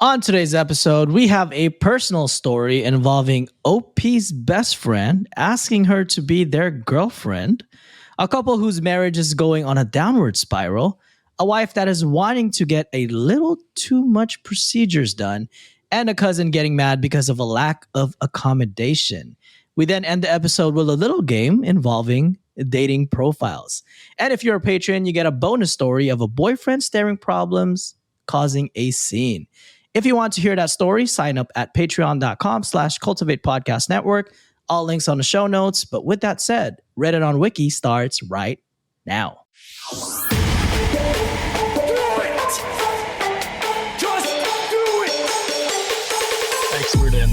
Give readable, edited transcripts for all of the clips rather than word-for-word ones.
On today's episode, we have a personal story involving OP's best friend asking her to be their girlfriend, a couple whose marriage is going on a downward spiral, a wife that is wanting to get a little too much procedures done, and a cousin getting mad because of a lack of accommodation. We then end the episode with a little game involving dating profiles. And if you're a patron, you get a bonus story of a boyfriend staring problems causing a scene. If you want to hear that story, sign up at patreon.com/Cultivate Podcast Network. All links on the show notes. But with that said, Reddit on Wiki starts right now. Expert in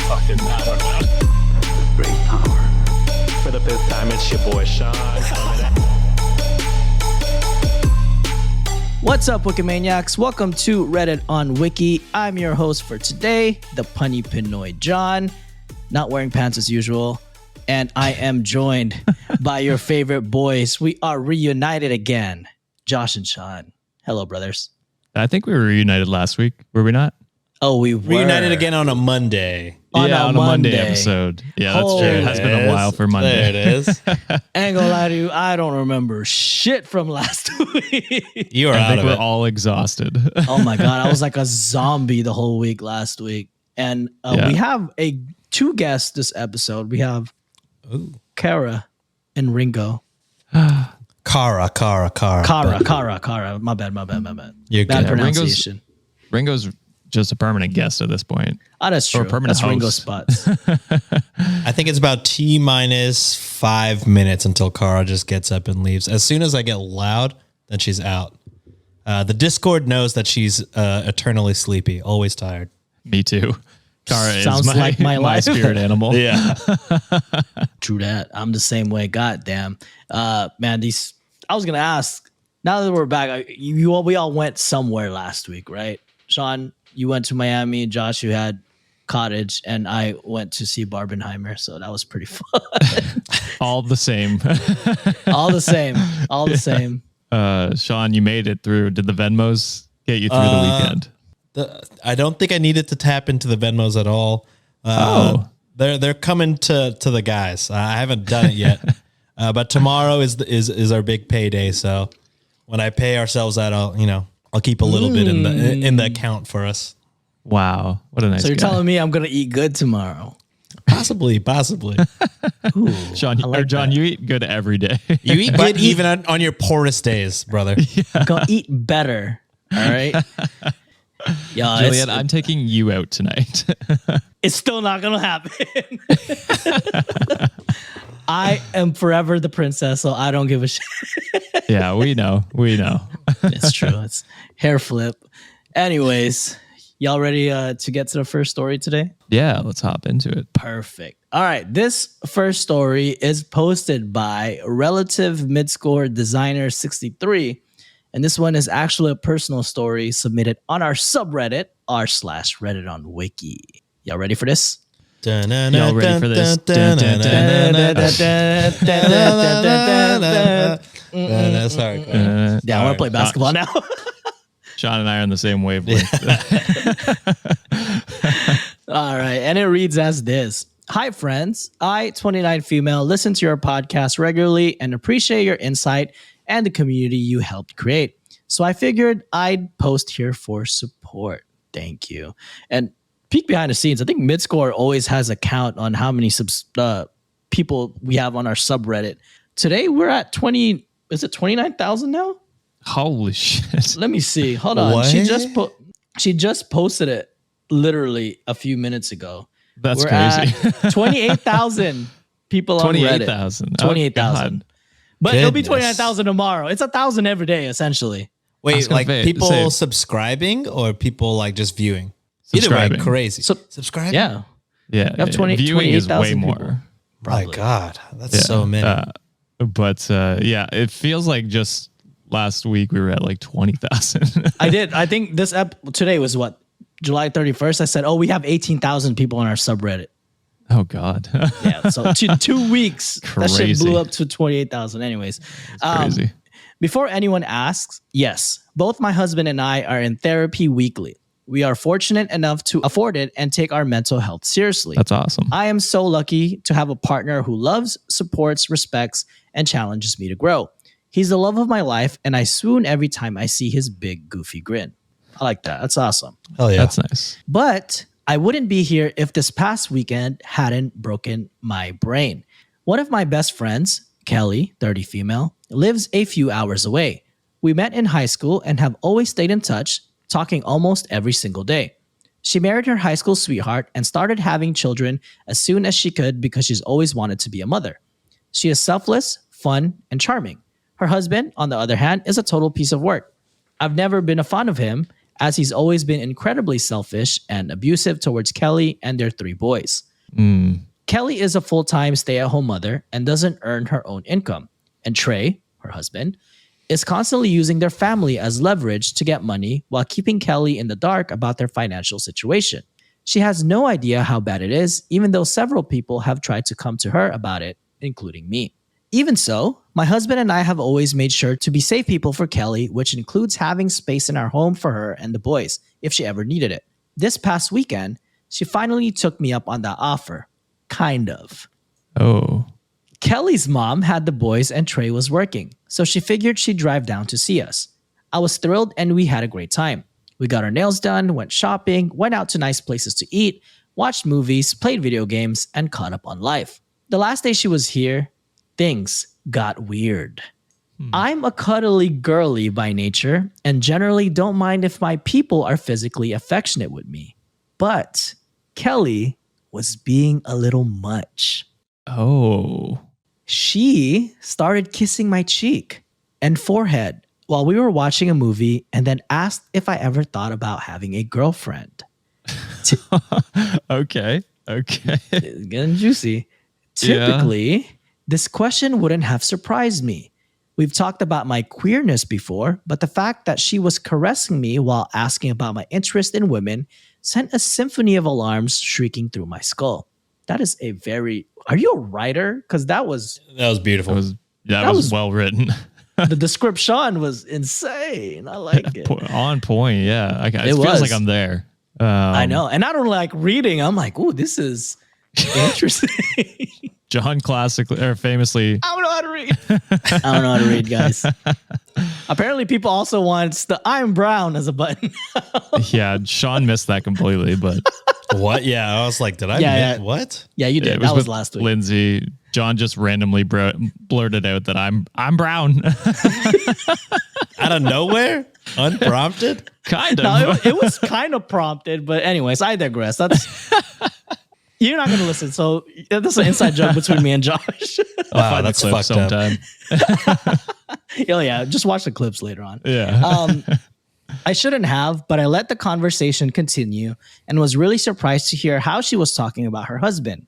fucking, I don't know. Great power. For the fifth time, it's your boy Sean. What's up, Wikimaniacs? Welcome to Reddit on Wiki. I'm your host for today, the punny Pinoy John, not wearing pants as usual, and I am joined by your favorite boys. We are reunited again, Josh and Sean. Hello, brothers. I think we were reunited last week, were we not? Oh, we were. Reunited again on a Monday. On a Monday episode. Yeah, that's true. It has been a while for Monday. There it is. Ain't gonna lie to you, I don't remember shit from last week. You are I out think of we're it. all exhausted. Oh my God, I was like a zombie the whole week last week. And we have two guests this episode. We have Kara and Ringo. Kara. Kara. My bad. You're Bad good. pronunciation. Ringo's just a permanent guest at this point. Oh, that's true. Or a permanent That's Ringo host. spots. I think it's about T-5 minutes until Kara just gets up and leaves. As soon as I get loud, then she's out. The Discord knows that she's eternally sleepy, always tired. Me too. Kara Sounds is like my life. spirit animal. Yeah. True that. I'm the same way. God damn. Man, I was gonna ask. Now that we're back, we all went somewhere last week, right? Sean, you went to Miami. Josh, you had cottage, and I went to see Barbenheimer. So that was pretty fun. All the same. All the same. Sean, you made it through. Did the Venmos get you through the weekend? I don't think I needed to tap into the Venmos at all. They're coming to the guys. I haven't done it yet, but tomorrow is our big payday. So when I pay ourselves out, I'll keep a little bit in the account for us. Wow, what a nice So you're guy. telling me I'm gonna eat good tomorrow? Possibly. Ooh, Sean, John, you eat good every day. You eat good even on your poorest days, brother. go eat better. All right. Yeah, Juliet, I'm taking you out tonight. it's still not gonna happen. I am forever the princess, so I don't give a shit. Yeah, we know. It's true. It's hair flip. Anyways, y'all ready to get to the first story today? Yeah, let's hop into it. Perfect. All right. This first story is posted by Relative Mid-Score Designer 63. And this one is actually a personal story submitted on our subreddit, r/Reddit on Wiki. Y'all ready for this? Y'all ready for this? Sorry. Yeah, I want to play basketball now. Sean and I are on the same wavelength. All right. And it reads as this. Hi, friends. I, 29 female, listen to your podcast regularly and appreciate your insight and the community you helped create. So I figured I'd post here for support. Thank you. And peek behind the scenes, I think Midscore always has a count on how many people we have on our subreddit. Today we're at 29,000 now? Holy shit. Let me see. Hold on. What? She just posted it literally a few minutes ago. That's We're crazy. at 28,000 people on Reddit. 28,000. 28,000. Oh, But it'll be Goodness. 29,000 tomorrow. It's 1,000 every day, essentially. Wait, like say, people subscribing or people like just viewing? Either way, Subscribing. crazy. So- Subscribing? Yeah. Yeah. have 20 viewing is way 28,000 more. people. My God, that's so many. But yeah, it feels like just last week we were at like 20,000. I think this today was what? July 31st. I said, we have 18,000 people on our subreddit. Oh God. Yeah. So 2 weeks, that shit Crazy. blew up to 28,000. Anyways. Crazy. Before anyone asks, yes, both my husband and I are in therapy weekly. We are fortunate enough to afford it and take our mental health seriously. That's awesome. I am so lucky to have a partner who loves, supports, respects, and challenges me to grow. He's the love of my life, and I swoon every time I see his big, goofy grin. I like that. That's awesome. Hell yeah. That's nice. But I wouldn't be here if this past weekend hadn't broken my brain. One of my best friends, Kelly, 30 female, lives a few hours away. We met in high school and have always stayed in touch, talking almost every single day. She married her high school sweetheart and started having children as soon as she could because she's always wanted to be a mother. She is selfless, fun, and charming. Her husband, on the other hand, is a total piece of work. I've never been a fan of him, as he's always been incredibly selfish and abusive towards Kelly and their 3 boys. Kelly is a full-time stay-at-home mother and doesn't earn her own income. And Trey, her husband, is constantly using their family as leverage to get money while keeping Kelly in the dark about their financial situation. She has no idea how bad it is, even though several people have tried to come to her about it, including me. Even so, my husband and I have always made sure to be safe people for Kelly, which includes having space in our home for her and the boys if she ever needed it. This past weekend, she finally took me up on that offer. Kind of. Oh. Kelly's mom had the boys and Trey was working, so she figured she'd drive down to see us. I was thrilled and we had a great time. We got our nails done, went shopping, went out to nice places to eat, watched movies, played video games, and caught up on life. The last day she was here, things got weird. I'm a cuddly girly by nature and generally don't mind if my people are physically affectionate with me. But Kelly was being a little much. Oh. She started kissing my cheek and forehead while we were watching a movie and then asked if I ever thought about having a girlfriend. Okay. It's getting juicy. Typically, this question wouldn't have surprised me. We've talked about my queerness before, but the fact that she was caressing me while asking about my interest in women sent a symphony of alarms shrieking through my skull. That is a very... Are you a writer? Because that was beautiful. That was well written. the description was insane. I like it. On point. Yeah. It feels was. like I'm there. I know. And I don't like reading. I'm like, ooh, this is interesting. John famously. I don't know how to read. I don't know how to read, guys. Apparently, people also want the I'm brown as a button. Yeah, Sean missed that completely, but what? Yeah, I was like, did I miss what? Yeah, you did. it That was with last week. Lindsay. John just randomly blurted out that I'm brown. Out of nowhere? Unprompted? Kind of. No, it was kind of prompted, but anyways, I digress. That's you're not going to listen, so that's an inside joke between me and Josh. Wow, that's Clip fucked up. sometime. Oh yeah, just watch the clips later on. Yeah. I shouldn't have, but I let the conversation continue and was really surprised to hear how she was talking about her husband.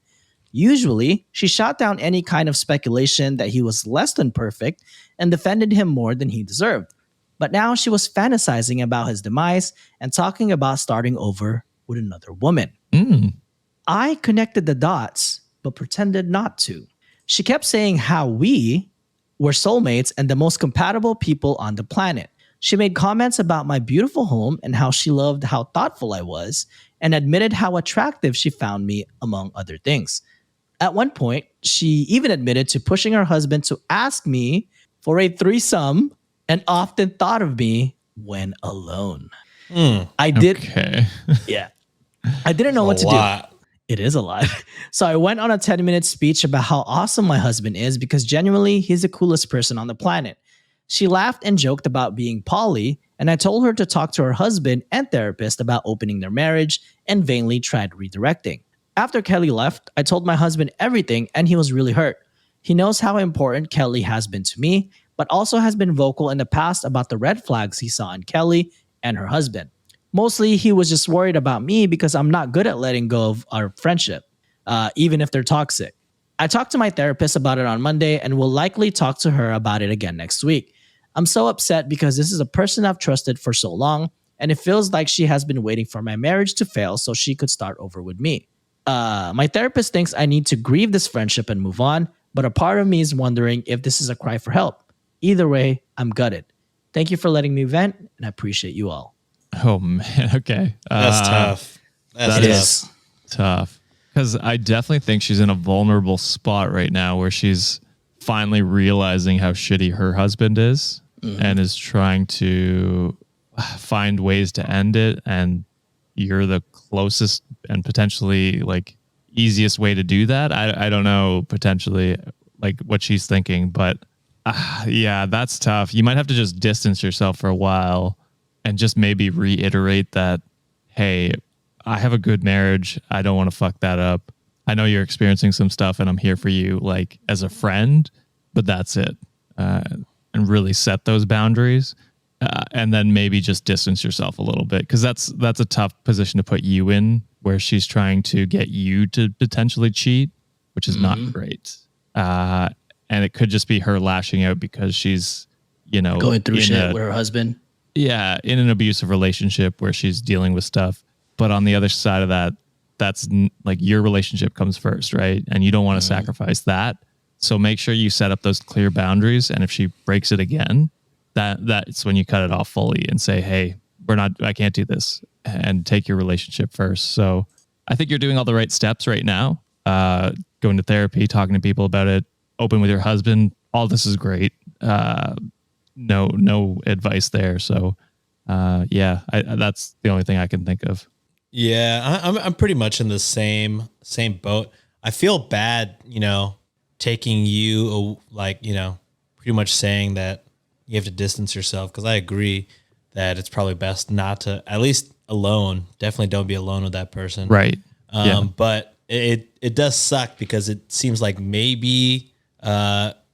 Usually, she shot down any kind of speculation that he was less than perfect and defended him more than he deserved. But now she was fantasizing about his demise and talking about starting over with another woman. I connected the dots, but pretended not to. She kept saying how we were soulmates and the most compatible people on the planet. She made comments about my beautiful home and how she loved how thoughtful I was and admitted how attractive she found me, among other things. At one point, she even admitted to pushing her husband to ask me for a threesome and often thought of me when alone. I did. Okay. Yeah. I didn't know what to do. It is a lot. So I went on a 10-minute speech about how awesome my husband is because genuinely he's the coolest person on the planet. She laughed and joked about being poly, and I told her to talk to her husband and therapist about opening their marriage and vainly tried redirecting. After Kelly left, I told my husband everything and he was really hurt. He knows how important Kelly has been to me, but also has been vocal in the past about the red flags he saw in Kelly and her husband. Mostly, he was just worried about me because I'm not good at letting go of our friendship, even if they're toxic. I talked to my therapist about it on Monday and will likely talk to her about it again next week. I'm so upset because this is a person I've trusted for so long, and it feels like she has been waiting for my marriage to fail so she could start over with me. My therapist thinks I need to grieve this friendship and move on, but a part of me is wondering if this is a cry for help. Either way, I'm gutted. Thank you for letting me vent, and I appreciate you all. Oh man. Okay. That's tough. That's that tough. is. Tough. Because I definitely think she's in a vulnerable spot right now where she's finally realizing how shitty her husband is and is trying to find ways to end it. And you're the closest and potentially like easiest way to do that. I don't know potentially like what she's thinking, but yeah, that's tough. You might have to just distance yourself for a while and just maybe reiterate that, hey, I have a good marriage. I don't want to fuck that up. I know you're experiencing some stuff and I'm here for you like as a friend, but that's it. And really set those boundaries. And then maybe just distance yourself a little bit because that's a tough position to put you in where she's trying to get you to potentially cheat, which is not great. And it could just be her lashing out because she's, Going through shit with her husband. Yeah, in an abusive relationship where she's dealing with stuff. But on the other side of that, that's like your relationship comes first, right? And you don't want to sacrifice that. So make sure you set up those clear boundaries. And if she breaks it again, that's when you cut it off fully and say, hey, I can't do this, and take your relationship first. So I think you're doing all the right steps right now. Going to therapy, talking to people about it, open with your husband. All this is great. No advice there. So that's the only thing I can think of. Yeah, I'm pretty much in the same boat. I feel bad, taking you pretty much saying that you have to distance yourself because I agree that it's probably best not to, at least alone. Definitely don't be alone with that person. Right. But it does suck because it seems like maybe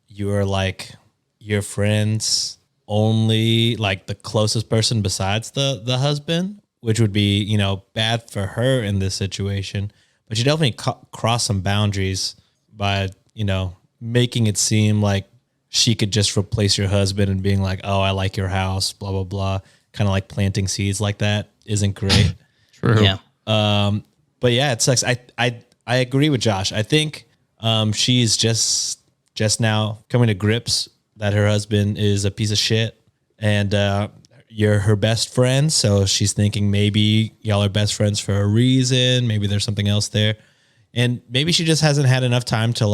you're like your friends only like the closest person besides the husband, which would be, bad for her in this situation. But you definitely cross some boundaries by, making it seem like she could just replace your husband and being like, oh, I like your house, blah, blah, blah. Kind of like planting seeds like that isn't great. True. Yeah. But yeah, it sucks. I agree with Josh. I think she's just now coming to grips that her husband is a piece of shit and you're her best friend. So she's thinking maybe y'all are best friends for a reason. Maybe there's something else there. And maybe she just hasn't had enough time to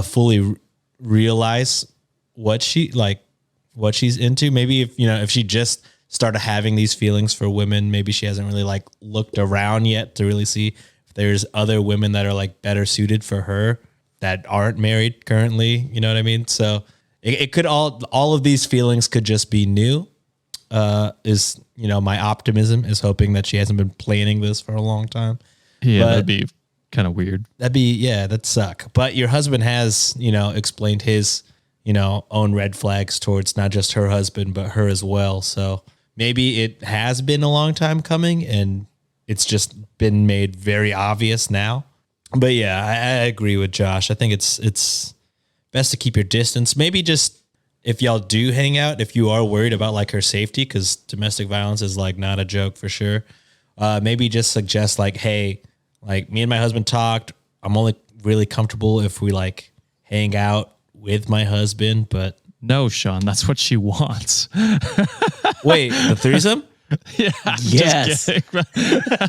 fully realize what she's into. Maybe if she just started having these feelings for women, maybe she hasn't really like looked around yet to really see if there's other women that are like better suited for her that aren't married currently. You know what I mean? So it could all of these feelings could just be new. My optimism is hoping that she hasn't been planning this for a long time. Yeah, But that'd be kind of weird. that'd suck. But your husband has, explained his, own red flags towards not just her husband, but her as well. So maybe it has been a long time coming and it's just been made very obvious now. But yeah, I agree with Josh. I think it's best to keep your distance. Maybe just if y'all do hang out, if you are worried about like her safety, because domestic violence is like not a joke for sure. Maybe just suggest like, hey, like me and my husband talked. I'm only really comfortable if we like hang out with my husband, but No, Sean, that's what she wants. wait, the threesome? Yeah. Yes. Just kidding.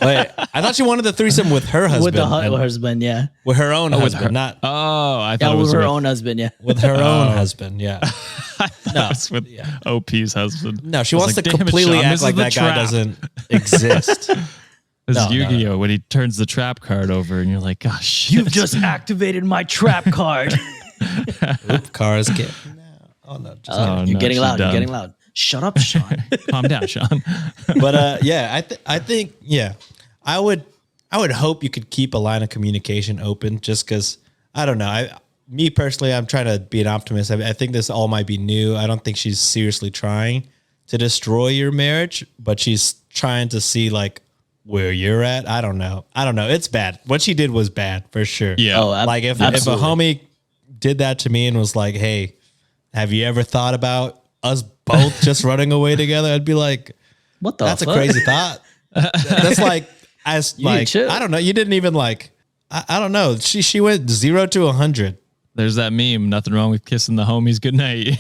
Wait, I thought she wanted the threesome with her husband. With the and- husband, yeah. with her own husband, not Oh, I thought Yeah, it with was her own husband, yeah. with her own husband. Yeah. No, It's with OP's husband. no, she I was wants like, to "Damn it, completely Sean, act this like is the that guy trap." doesn't exist. This No, is Yu-Gi-Oh! When he turns the trap card over and you're like, gosh, shit. You've just activated my trap card. Oop, cars get. Oh no, just Oh, You're no, getting she's loud. You're done. getting loud. Shut up, Sean. Calm down, Sean. but yeah, I think I would hope you could keep a line of communication open just because I don't know. Me personally, I'm trying to be an optimist. I think this all might be new. I don't think she's seriously trying to destroy your marriage, but she's trying to see like where you're at. I don't know. It's bad. What she did was bad for sure. Yeah. Oh, Like if a absolutely. homie did that to me and was like, "Hey, have you ever thought about us both just running away together?" I'd be like, What the "That's fuck? a crazy thought." That's like need to chill. I don't know. You didn't even like. I don't know. She went 0 to 100. There's that meme. Nothing wrong with kissing the homies goodnight.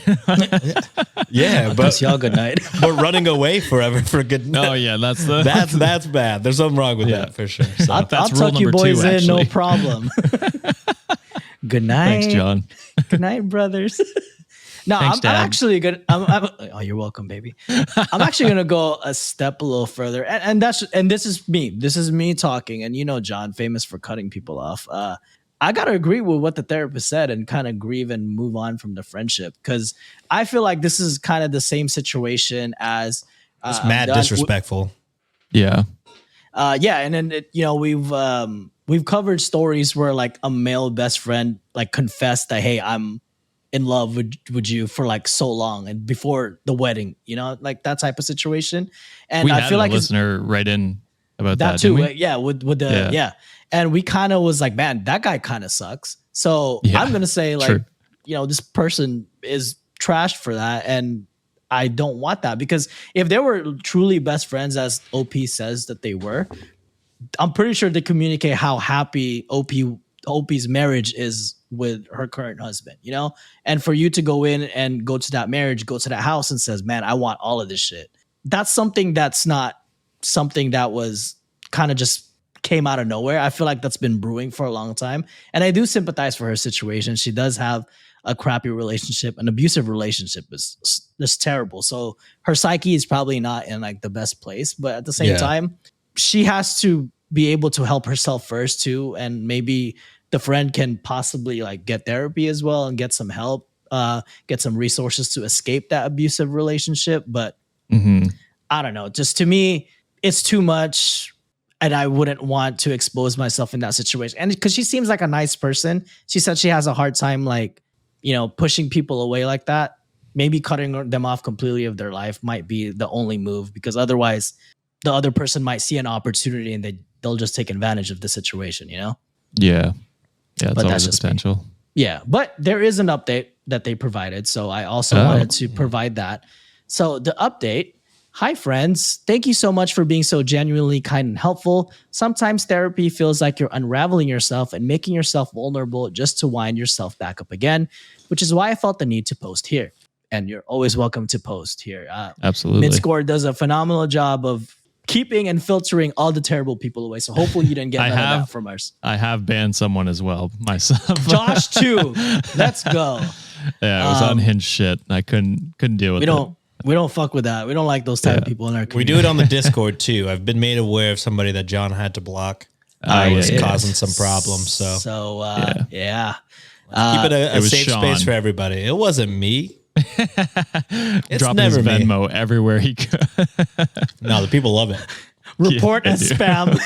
Yeah, Kiss y'all good night. but running away forever for good. Oh yeah, that's the That's bad. There's something wrong with Yeah. that for sure. So. I'll That's rule tuck you number boys 2, in, no actually. problem. Good night. Thanks, John. Good night, brothers. No, Thanks, I'm Dad. actually good. Oh, you're welcome, baby. I'm actually gonna go a step a little further, and this is me. This is me talking, and you know, John, famous for cutting people off. I gotta agree with what the therapist said and kind of grieve and move on from the friendship because I feel like this is kind of the same situation as It's mad disrespectful. Yeah. Yeah, and then we've covered stories where like a male best friend like confessed that, hey, I'm in love with you for like so long and before the wedding, like that type of situation. And We I had feel a like listener write in about that that, too. didn't we? Yeah, with the Yeah. and we kind of was like, man, that guy kind of sucks. So Yeah, I'm gonna say like, true. this person is trashed for that, and I don't want that because if they were truly best friends, as OP says that they were, I'm pretty sure they communicate how happy OP's marriage is with her current husband, and for you to go in and go to that marriage, go to that house and says, man, I want all of this shit. That's something that's not something that was kind of just came out of nowhere. I feel like that's been brewing for a long time. And I do sympathize for her situation. She does have a crappy relationship. An abusive relationship is terrible. So her psyche is probably not in like the best place, but at the same time, she has to be able to help herself first too. And maybe the friend can possibly like get therapy as well and get some help, get some resources to escape that abusive relationship. But I don't know, just to me, it's too much. And I wouldn't want to expose myself in that situation. And because she seems like a nice person, she said she has a hard time, like, pushing people away like that. Maybe cutting them off completely of their life might be the only move because otherwise the other person might see an opportunity and they'll just take advantage of the situation, Yeah. Yeah. It's But that's always a just me. potential. Yeah, but there is an update that they provided. So I also wanted to provide that. So the update, hi friends, thank you so much for being so genuinely kind and helpful. Sometimes therapy feels like you're unraveling yourself and making yourself vulnerable just to wind yourself back up again, which is why I felt the need to post here. And you're always welcome to post here. Absolutely. Midscore does a phenomenal job of keeping and filtering all the terrible people away. So hopefully you didn't get none of that from us. I have banned someone as well myself. Josh too. Let's go. Yeah, it was unhinged shit. I couldn't deal with it. We don't fuck with that. We don't like those type of people in our We community. do it on the Discord too. I've been made aware of somebody that John had to block. I was causing some problems. So yeah. keep it a was safe Sean. space for everybody. It wasn't me. It's Dropping never his me. Venmo everywhere he could. No, the people love it. Report Yeah, as they do. spam.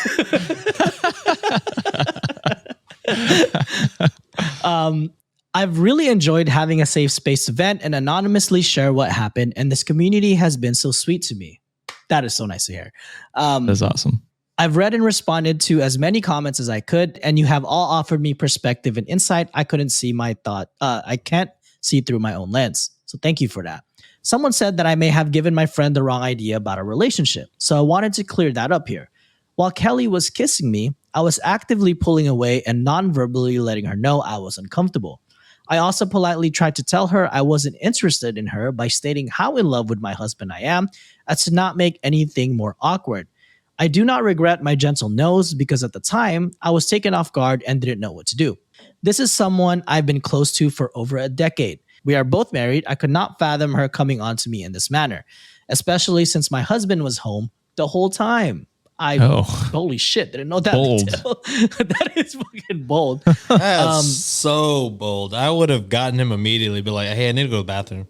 I've really enjoyed having a safe space to vent and anonymously share what happened, and this community has been so sweet to me. That is so nice to hear. That's awesome. I've read and responded to as many comments as I could, and you have all offered me perspective and insight I couldn't see my thought. I can't see through my own lens. So thank you for that. Someone said that I may have given my friend the wrong idea about a relationship. So I wanted to clear that up here. While Kelly was kissing me, I was actively pulling away and non-verbally letting her know I was uncomfortable. I also politely tried to tell her I wasn't interested in her by stating how in love with my husband I am, as to not make anything more awkward. I do not regret my gentle no's because at the time, I was taken off guard and didn't know what to do. This is someone I've been close to for over a decade. We are both married. I could not fathom her coming on to me in this manner, especially since my husband was home the whole time. Holy shit, didn't know that. Bold. Detail. That is fucking bold. That's so bold. I would have gotten him immediately, be like, hey, I need to go to the bathroom.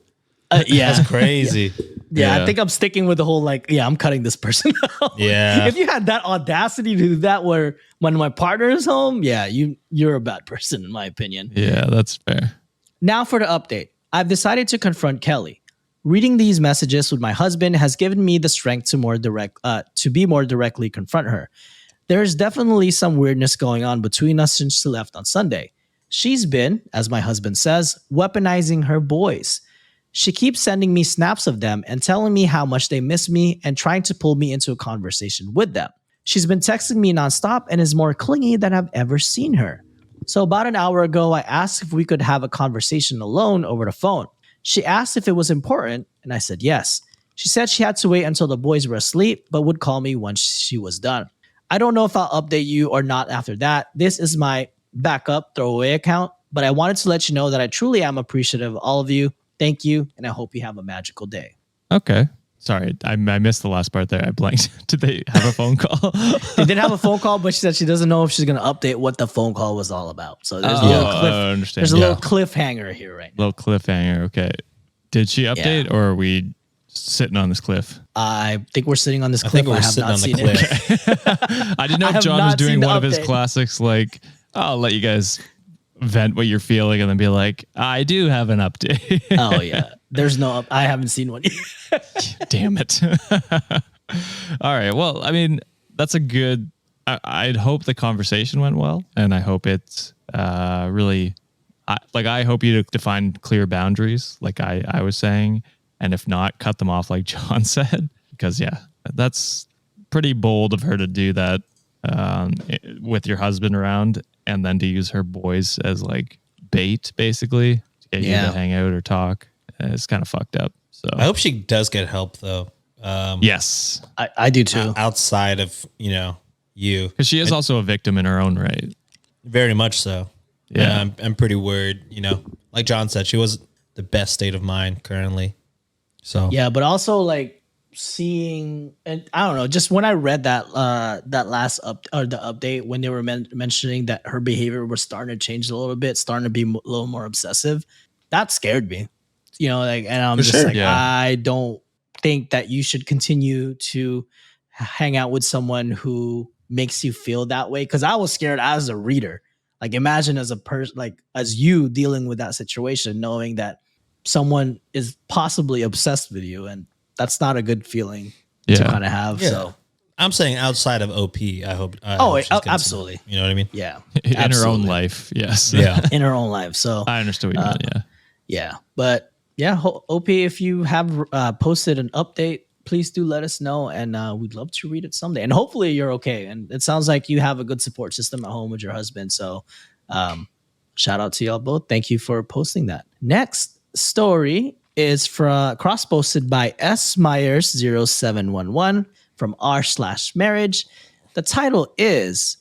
Yeah. That's crazy. Yeah, Yeah. I think I'm sticking with the whole I'm cutting this person out. Yeah. If you had that audacity to do that where when my partner is home, you're a bad person in my opinion. Yeah, that's fair. Now for the update. I've decided to confront Kelly. Reading these messages with my husband has given me the strength to be more directly confront her. There is definitely some weirdness going on between us since she left on Sunday. She's been, as my husband says, weaponizing her boys. She keeps sending me snaps of them and telling me how much they miss me and trying to pull me into a conversation with them. She's been texting me nonstop and is more clingy than I've ever seen her. So about an hour ago, I asked if we could have a conversation alone over the phone. She asked if it was important, and I said yes. She said she had to wait until the boys were asleep, but would call me once she was done. I don't know if I'll update you or not after that. This is my backup throwaway account, but I wanted to let you know that I truly am appreciative of all of you. Thank you, and I hope you have a magical day. Okay. Sorry, I missed the last part there. I blanked. Did they have a phone call? They did have a phone call, but she said she doesn't know if she's going to update what the phone call was all about. So there's a little cliff. I understand. There's a little cliffhanger here right now. Little cliffhanger. Okay. Did she update, or are we sitting on this cliff? I think we're sitting on this I cliff. think we're I have sitting not on the seen it. cliff. I didn't know I if have John was not doing seen the one of his update. classics, like, I'll let you guys vent what you're feeling, and then be like, I do have an update. Oh yeah, there's no. I haven't seen one yet. Damn it. All right. Well, I mean, that's a good. I'd hope the conversation went well, and I hope it's really. I hope you define clear boundaries, like I was saying, and if not, cut them off, like John said, because that's pretty bold of her to do that with your husband around, and then to use her boys as like bait, basically, to get you to hang out or talk. It's kind of fucked up. So I hope she does get help though. yes, I do too. Outside of you, because she is also a victim in her own right. very much so. Yeah. I'm pretty worried. Like John said, she wasn't the best state of mind currently. So Yeah, but also like seeing, and I don't know, just when I read that that last the update when they were mentioning that her behavior was starting to change a little bit, starting to be a little more obsessive, that scared me. And I'm For just sure. like, Yeah. I don't think that you should continue to hang out with someone who makes you feel that way. Because I was scared as a reader. Like, imagine as a person, like as you dealing with that situation, knowing that someone is possibly obsessed with you, and that's not a good feeling to Yeah. kind of have. Yeah. So I'm saying outside of OP, I hope. she's getting some- absolutely. You know what I mean? Yeah, In her own absolutely. life. Yes. Yeah. in her own life. So I understood what you meant. Yeah. yeah, but yeah, OP, if you have posted an update, please do let us know, and we'd love to read it someday. And hopefully you're okay. And it sounds like you have a good support system at home with your husband. So shout out to y'all both. Thank you for posting that. Next story is cross posted by S Myers 0711 from r/marriage. The title is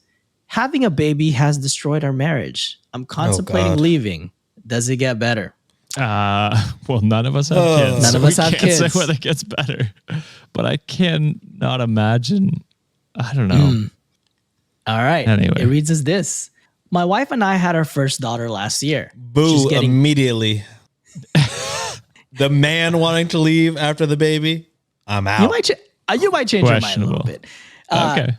"Having a Baby Has Destroyed Our Marriage. I'm contemplating God. leaving. Does it get better?" Well, none of us have kids. None so of us we have can't kids. say whether it gets better. But I cannot imagine. I don't know. All right. Anyway. It reads as this. My wife and I had our first daughter last year. Boo! She's getting Immediately. The man wanting to leave after the baby. I'm out. you might change your mind a little Questionable. bit. Okay.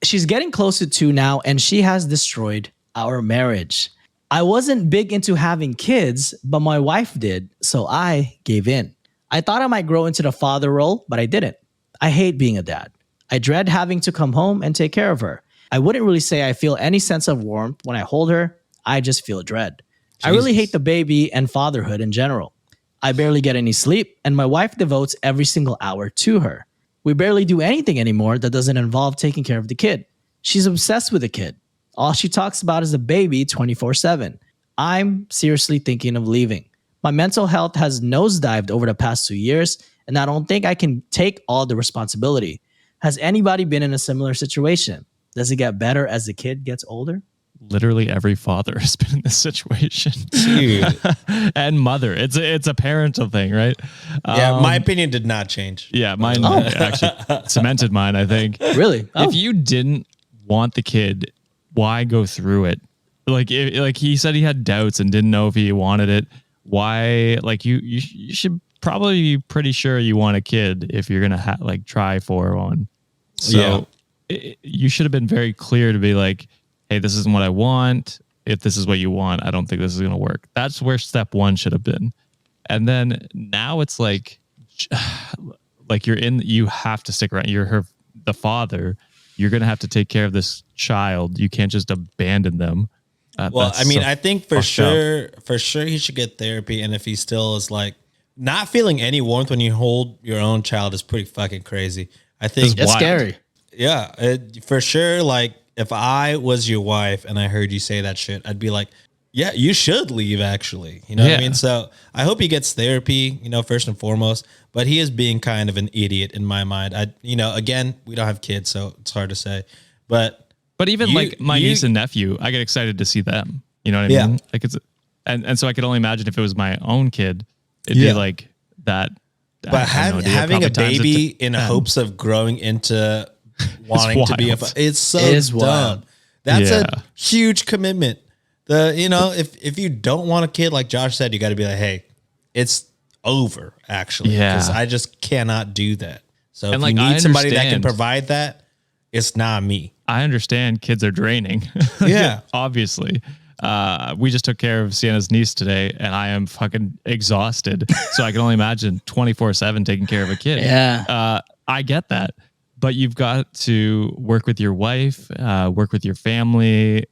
She's getting close to 2 now, and she has destroyed our marriage. I wasn't big into having kids, but my wife did, so I gave in. I thought I might grow into the father role, but I didn't. I hate being a dad. I dread having to come home and take care of her. I wouldn't really say I feel any sense of warmth when I hold her. I just feel dread. I really hate the baby and fatherhood in general. I barely get any sleep, and my wife devotes every single hour to her. We barely do anything anymore that doesn't involve taking care of the kid. She's obsessed with the kid. All she talks about is the baby 24/7. I'm seriously thinking of leaving. My mental health has nosedived over the past 2 years, and I don't think I can take all the responsibility. Has anybody been in a similar situation? Does it get better as the kid gets older? Literally every father has been in this situation. Dude. And mother. It's a parental thing, right? Yeah, my opinion did not change. Yeah, mine actually cemented mine, I think. Really? If you didn't want the kid, why go through it? Like he said he had doubts and didn't know if he wanted it. Why? Like you should probably be pretty sure you want a kid if you're gonna try for one. So you should have been very clear to be like, hey, this isn't what I want. If this is what you want, I don't think this is gonna work. That's where step one should have been. And then now it's like you have to stick around. You're the father. You're gonna have to take care of this child. You can't just abandon them. Well, That's I mean, so I think for sure he should get therapy. And if he still is like not feeling any warmth when you hold your own child is pretty fucking crazy. I think It's wild. scary. yeah, for sure. Like if I was your wife and I heard you say that shit, I'd be like, yeah, you should leave, actually. You know what I Yeah. mean? So I hope he gets therapy, first and foremost, but he is being kind of an idiot in my mind. Again, we don't have kids, so it's hard to say, but even like my niece and nephew, I get excited to see them. You know what I mean? Like and so I could only imagine if it was my own kid, it'd be like that. But having a baby in hopes of growing into wanting to be it's so dumb. Wild. That's a huge commitment. If you don't want a kid, like Josh said, you got to be like, hey, it's over, actually. Because I just cannot do that. So if you need somebody that can provide that, it's not me. I understand kids are draining. Yeah. Obviously. We just took care of Sienna's niece today, and I am fucking exhausted. So I can only imagine 24/7 taking care of a kid. Yeah. I get that. But you've got to work with your wife, work with your family,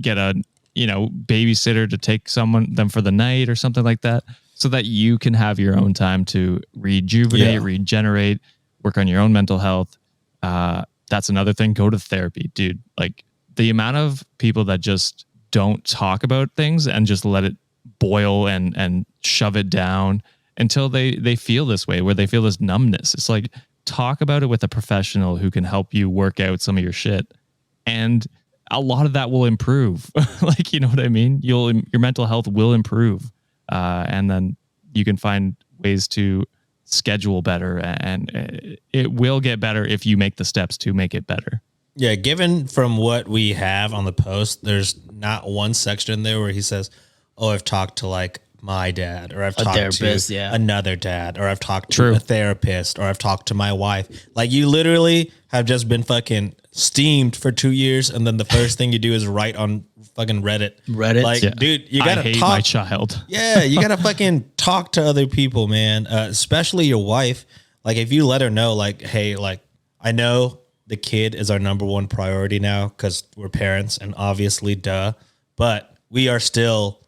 get a babysitter to take them for the night or something like that, so that you can have your own time to rejuvenate, regenerate, work on your own mental health. That's another thing. Go to therapy, dude. Like the amount of people that just don't talk about things and just let it boil and shove it down until they feel this way, where they feel this numbness. It's like, talk about it with a professional who can help you work out some of your shit. And a lot of that will improve. Like, you know what I mean? Your mental health will improve. And then you can find ways to schedule better, and it will get better if you make the steps to make it better. Yeah. Given from what we have on the post, there's not one section in there where he says, oh, I've talked to like my dad, or I've talked to another dad, or I've talked to a therapist, or I've talked to my wife. Like, you literally have just been fucking steamed for 2 years, and then the first thing you do is write on fucking Reddit. Like, dude, you gotta I hate talk. my child. Yeah, you gotta fucking talk to other people, man. Especially your wife. Like, if you let her know, like, hey, like, I know the kid is our number one priority now because we're parents, and obviously, duh. But we are still,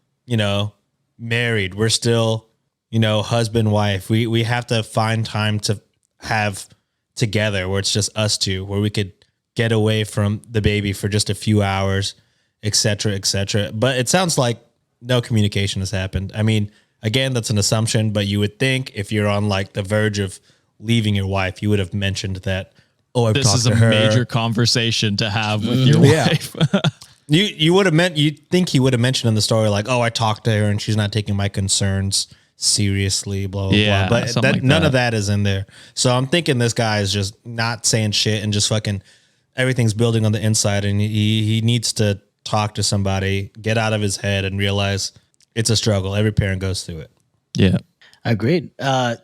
married. We're still, husband, wife. We have to find time to have together where it's just us two, where we could get away from the baby for just a few hours, et cetera, et cetera. But it sounds like no communication has happened. I mean, again, that's an assumption, but you would think if you're on like the verge of leaving your wife, you would have mentioned that, oh, I've talked to her. This is a major conversation to have with your wife. You would have you'd think he would have mentioned in the story, like, oh, I talked to her and she's not taking my concerns seriously, blah, blah, blah. But none of that is in there. So I'm thinking this guy is just not saying shit and just fucking everything's building on the inside, and he needs to talk to somebody, get out of his head, and realize it's a struggle. Every parent goes through it. Yeah. Agreed.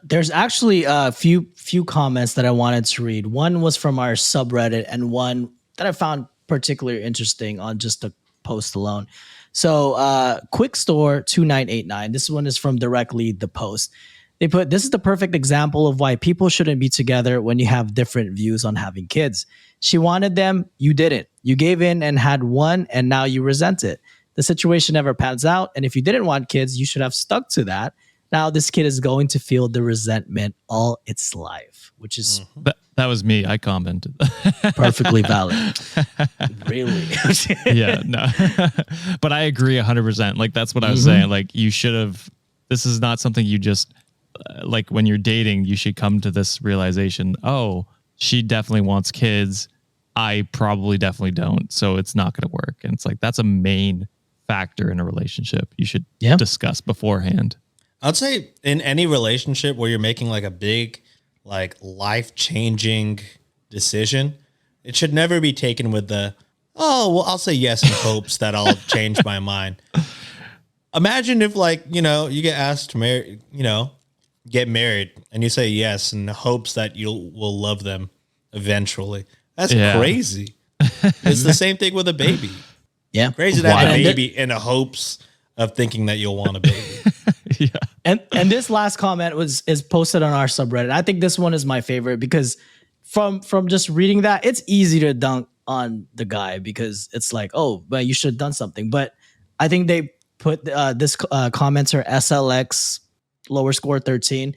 There's actually a few comments that I wanted to read. One was from our subreddit, and one that I found particularly interesting on just the post alone. So Quick Store 2989. This one is from directly the post. They put, this is the perfect example of why people shouldn't be together when you have different views on having kids. She wanted them, you didn't. You gave in and had one, and now you resent it. The situation never pans out, and if you didn't want kids, you should have stuck to that. Now this kid is going to feel the resentment all its life, which is that was me. I commented. perfectly valid. Really? Yeah, no. But I agree 100%. Like, that's what I was saying. Like, you should have, this is not something you just, like, when you're dating, you should come to this realization, oh, she definitely wants kids. I probably definitely don't. So it's not going to work. And it's like, that's a main factor in a relationship. You should discuss beforehand. I'd say in any relationship where you're making like a big, like life-changing decision, it should never be taken with the, oh, well, I'll say yes in hopes that I'll change my mind. Imagine if, like, you get asked to marry, get married, and you say yes in hopes that you will love them eventually. That's crazy. It's the same thing with a baby. Yeah. Crazy to have a baby in the hopes of thinking that you'll want a baby. And this last comment is posted on our subreddit. I think this one is my favorite because from just reading that, it's easy to dunk on the guy because it's like, oh, but you should have done something. But I think they put this commenter SLX lower score 13.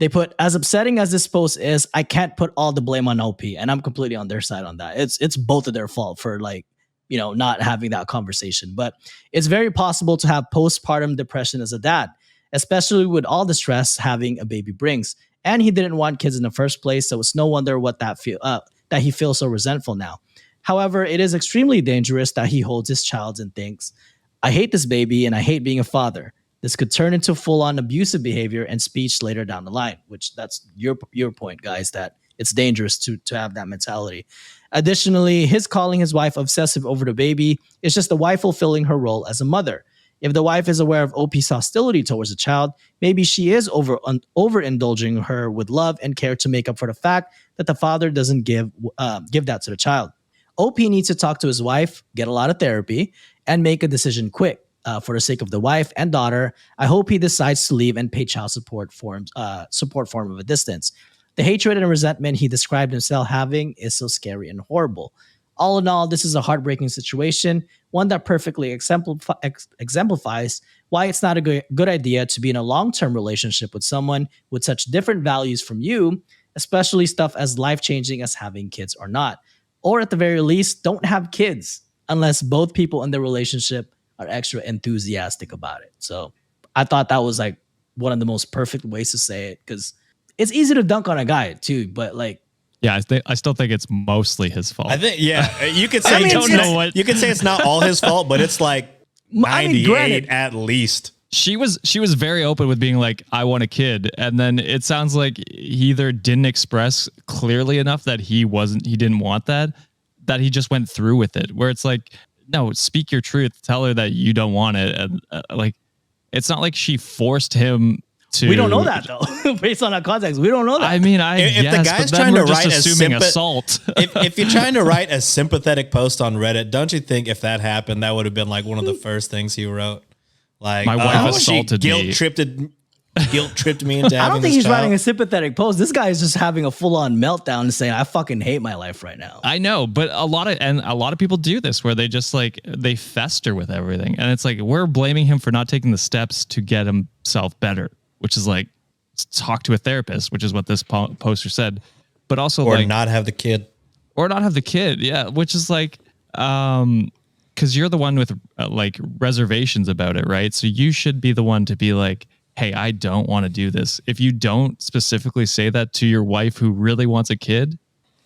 They put, as upsetting as this post is, I can't put all the blame on OP, and I'm completely on their side on that. It's both of their fault for like, not having that conversation. But it's very possible to have postpartum depression as a dad, especially with all the stress having a baby brings. And he didn't want kids in the first place, so it's no wonder that he feels so resentful now. However, it is extremely dangerous that he holds his child and thinks, I hate this baby and I hate being a father. This could turn into full-on abusive behavior and speech later down the line, which that's your point, guys, that it's dangerous to have that mentality. Additionally, his calling his wife obsessive over the baby is just the wife fulfilling her role as a mother. If the wife is aware of OP's hostility towards the child, maybe she is overindulging her with love and care to make up for the fact that the father doesn't give that to the child. OP needs to talk to his wife, get a lot of therapy, and make a decision quick. For the sake of the wife and daughter, I hope he decides to leave and pay child support for him of a distance. The hatred and resentment he described himself having is so scary and horrible. All in all, this is a heartbreaking situation, one that perfectly exemplifies why it's not a good idea to be in a long-term relationship with someone with such different values from you, especially stuff as life-changing as having kids or not. Or at the very least, don't have kids unless both people in the relationship are extra enthusiastic about it. So I thought that was like one of the most perfect ways to say it, because it's easy to dunk on a guy too, but like, Yeah, I still think it's mostly his fault. I think, yeah, you could say, I mean, don't it's- know what you could say it's not all his fault, but it's like 98 granted- at least. She was very open with being like, I want a kid, and then it sounds like he either didn't express clearly enough that he didn't want that he just went through with it. Where it's like, no, speak your truth, tell her that you don't want it, and like, it's not like she forced him to. we don't know that though. Based on our context, we don't know that. I mean, If the guess, guy's but then trying we're to just write a assuming sympa- assault. if you're trying to write a sympathetic post on Reddit, don't you think if that happened, that would have been like one of the first things he wrote? Like, My wife she assaulted me. guilt tripped me into having I don't think this he's child. writing a sympathetic post. This guy is just having a full-on meltdown and saying, I fucking hate my life right now. I know, but a lot of people do this where they just like they fester with everything, and it's like we're blaming him for not taking the steps to get himself better, which is like talk to a therapist, which is what this poster said, but also or like not have the kid. or not have the kid, yeah, which is like because you're the one with like reservations about it, right? So you should be the one to be like, hey, I don't want to do this. If you don't specifically say that to your wife who really wants a kid,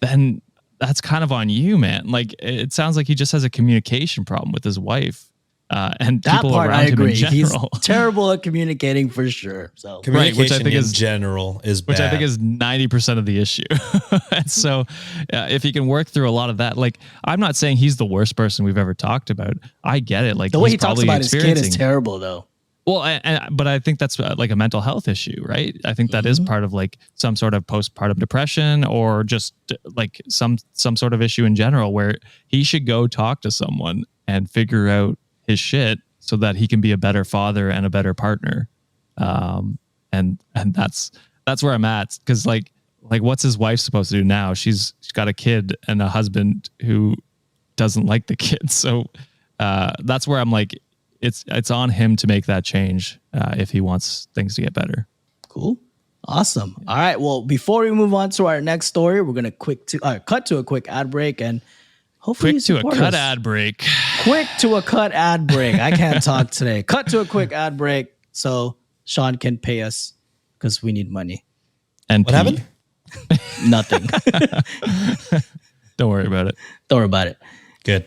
then that's kind of on you, man. Like, it sounds like he just has a communication problem with his wife and That people part around I him agree. in general. He's terrible at communicating for sure. So Communication which I think in is- general is bad. which I think is 90% of the issue. And so if he can work through a lot of that, like, I'm not saying he's the worst person we've ever talked about. I get it. Like, the way he's he talks probably about his kid is experiencing- terrible though. Well, but I think that's like a mental health issue, right? I think that is part of like some sort of postpartum depression or just like some sort of issue in general where he should go talk to someone and figure out his shit so that he can be a better father and a better partner. And that's where I'm at. Cause like what's his wife supposed to do now? She's got a kid and a husband who doesn't like the kid. So that's where I'm like, it's on him to make that change if he wants things to get better. Cool. Awesome. All right. Well, before we move on to our next story, we're going to cut to a quick ad break and hopefully Quick to a support cut us. ad break. Quick to a cut ad break. I can't talk today. Cut to a quick ad break so Sean can pay us because we need money. And What happened? Nothing. Don't worry about it. Don't worry about it. Good.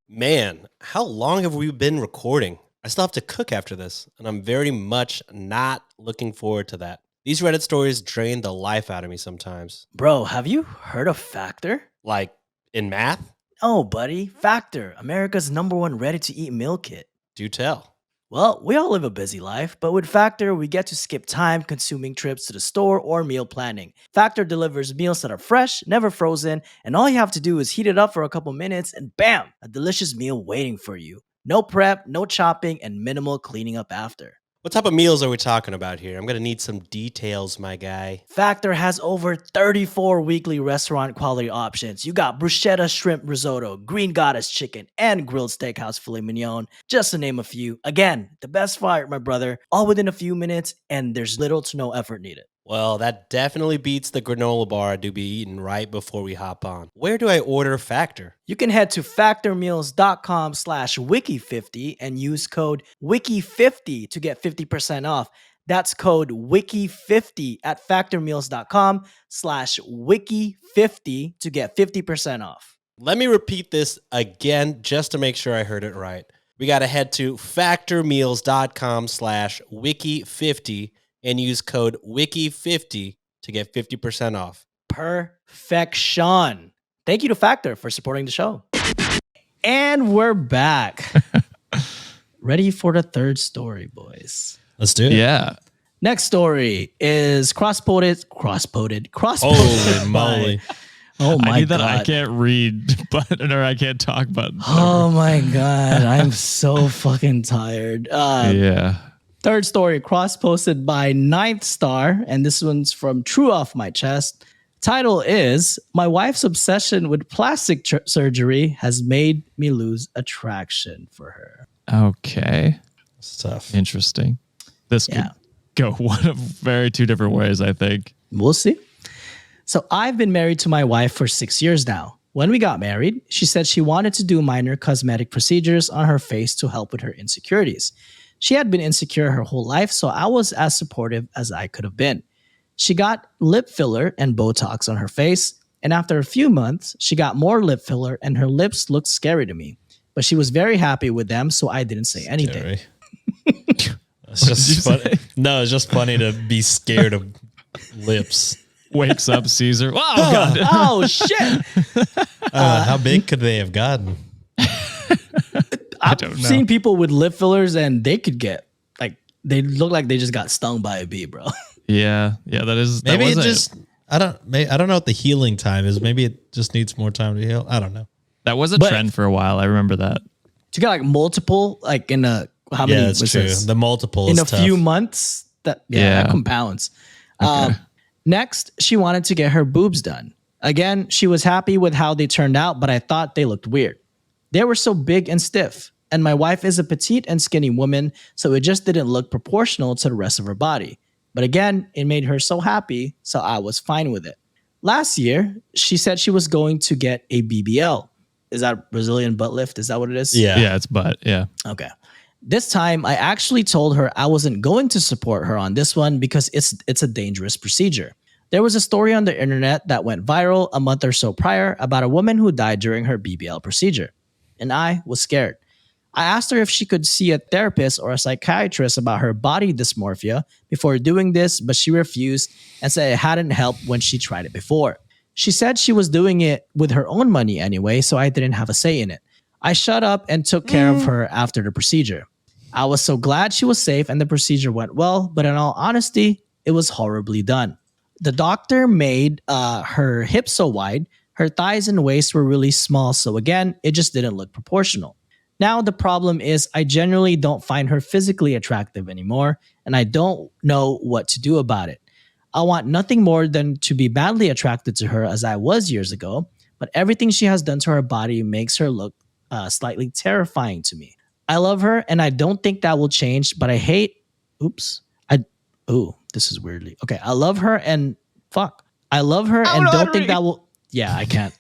Man, how long have we been recording? I still have to cook after this, and I'm very much not looking forward to that. These Reddit stories drain the life out of me sometimes. Bro, have you heard of Factor? Like in math? Oh, buddy. Factor, America's #1 ready-to-eat meal kit. Do tell. Well, we all live a busy life, but with Factor, we get to skip time-consuming trips to the store or meal planning. Factor delivers meals that are fresh, never frozen, and all you have to do is heat it up for a couple minutes and bam, a delicious meal waiting for you. No prep, no chopping, and minimal cleaning up after. What type of meals are we talking about here? I'm going to need some details, my guy. Factor has over 34 weekly restaurant quality options. You got bruschetta shrimp risotto, green goddess chicken, and grilled steakhouse filet mignon, just to name a few. Again, the best fire, my brother, all within a few minutes, and there's little to no effort needed. Well, that definitely beats the granola bar I do be eating right before we hop on. Where do I order Factor? You can head to factormeals.com/wiki50 and use code wiki50 to get 50% off. That's code wiki50 at factormeals.com/wiki50 to get 50% off. Let me repeat this again just to make sure I heard it right. We got to head to factormeals.com/wiki50 and use code wiki50 to get 50% off. Perfection. Thank you to Factor for supporting the show. And we're back. Ready for the third story, boys. Let's do it. Yeah. Next story is cross-posted. Holy moly. Oh my I need god. that I can't read button or I can't talk button. Oh my god. I'm so fucking tired. Yeah. Third story, cross-posted by Ninth Star, and this one's from True Off My Chest. Title is, My wife's obsession with plastic surgery has made me lose attraction for her. Okay. It's tough. Interesting. This Yeah. could go one of very two different ways, I think. We'll see. So I've been married to my wife for 6 years now. When we got married, she said she wanted to do minor cosmetic procedures on her face to help with her insecurities. She had been insecure her whole life, so I was as supportive as I could have been. She got lip filler and Botox on her face, and after a few months, she got more lip filler and her lips looked scary to me. But she was very happy with them, so I didn't say anything. It's just funny. No, it's just funny to be scared of lips. Wakes up Caesar. Oh, God. Oh, shit! How big could they have gotten? I've don't know. seen people with lip fillers and they could get, like, they look like they just got stung by a bee, bro. Yeah. Yeah, that is. That Maybe it wasn't- just, I don't know what the healing time is. Maybe it just needs more time to heal. I don't know. That was a But- trend for a while. I remember that. To get like multiple, like in a, how many? Yeah, that's was true. this? The multiple In is a tough. few months, that Yeah. compounds. Next, she wanted to get her boobs done. Again, she was happy with how they turned out, but I thought they looked weird. They were so big and stiff, and my wife is a petite and skinny woman, so it just didn't look proportional to the rest of her body. But again, it made her so happy, so I was fine with it. Last year, she said she was going to get a BBL. Is that Brazilian butt lift? Is that what it is? Yeah. Yeah, it's butt. Yeah. Okay. This time, I actually told her I wasn't going to support her on this one because it's a dangerous procedure. There was a story on the internet that went viral a month or so prior about a woman who died during her BBL procedure. And I was scared. I asked her if she could see a therapist or a psychiatrist about her body dysmorphia before doing this, but she refused and said it hadn't helped when she tried it before. She said she was doing it with her own money anyway, so I didn't have a say in it. I shut up and took care of her after the procedure. I was so glad she was safe and the procedure went well, but in all honesty, it was horribly done. The doctor made her hips so wide, her thighs and waist were really small, so again, it just didn't look proportional. Now the problem is I generally don't find her physically attractive anymore, and I don't know what to do about it. I want nothing more than to be badly attracted to her as I was years ago, but everything she has done to her body makes her look slightly terrifying to me. I love her, and I don't think that will change, but I hate... this is weirdly... Okay, I love her and... I love her and don't think that will... Yeah, I can't.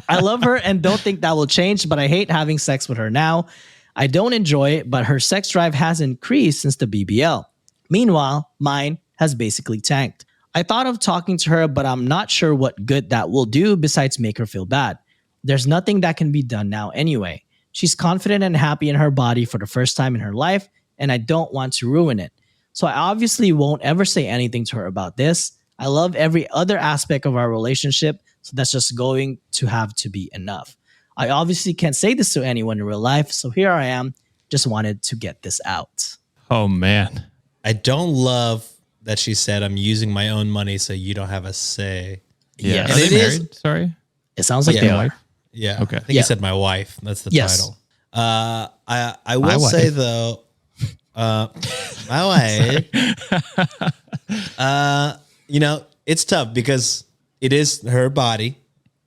I love her and don't think that will change, but I hate having sex with her now. I don't enjoy it, but her sex drive has increased since the BBL. Meanwhile, mine has basically tanked. I thought of talking to her, but I'm not sure what good that will do besides make her feel bad. There's nothing that can be done now anyway. She's confident and happy in her body for the first time in her life, and I don't want to ruin it. So I obviously won't ever say anything to her about this. I love every other aspect of our relationship, so that's just going to have to be enough. I obviously can't say this to anyone in real life, so here I am. Just wanted to get this out. Oh, man. I don't love that she said, I'm using my own money so you don't have a say. Yeah. Yes. Are they And it is- married? Sorry. It sounds like Yeah. they are. Yeah. Okay. I think Yeah. you said my wife. That's the Yes. title. I My will wife. say though, my wife, it's tough because it is her body.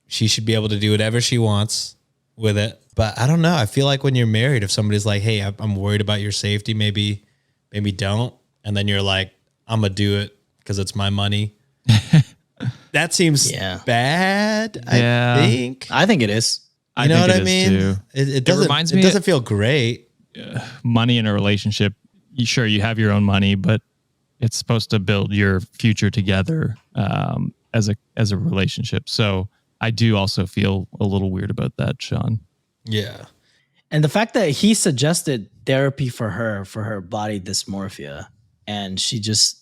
She should be able to do whatever she wants with it. But I don't know. I feel like when you're married, if somebody's like, hey, I'm worried about your safety, maybe don't. And then you're like, I'm going to do it because it's my money. That seems Yeah. bad. Yeah. I think. I think it is. You know what I it is mean? too. It doesn't. reminds It me- doesn't feel great. Money in a relationship, sure, you have your own money, but it's supposed to build your future together as a relationship. So I do also feel a little weird about that, Sean. Yeah. And the fact that he suggested therapy for her body dysmorphia, and she just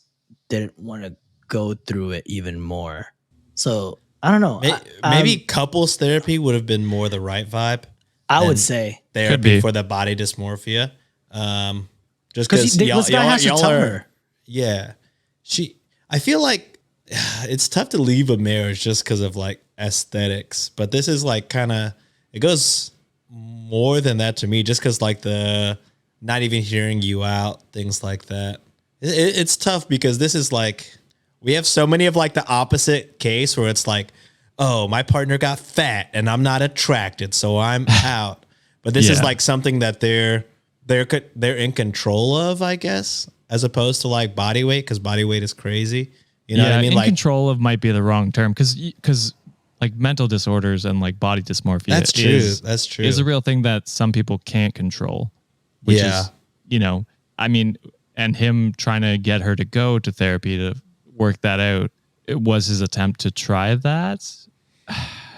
didn't want to go through it even more. So I don't know. Maybe couples therapy would have been more the right vibe. I than would say therapy be. for the body dysmorphia. Just because because this guy has to tell her. Yeah. I feel like it's tough to leave a marriage just because of like aesthetics, but this is like it goes more than that to me, just because like the not even hearing you out, things like that. It's tough because this is like, we have so many of like the opposite case where it's like, oh, my partner got fat and I'm not attracted, so I'm out. But this is Yeah. like something that they're in control of, I guess, as opposed to like body weight, because body weight is crazy. You know what I mean? In Like, control of might be the wrong term because like mental disorders and like body dysmorphia. That's true. That's true. Is a real thing that some people can't control. Which Yeah. is, I mean, and him trying to get her to go to therapy to work that out. It was his attempt to try that.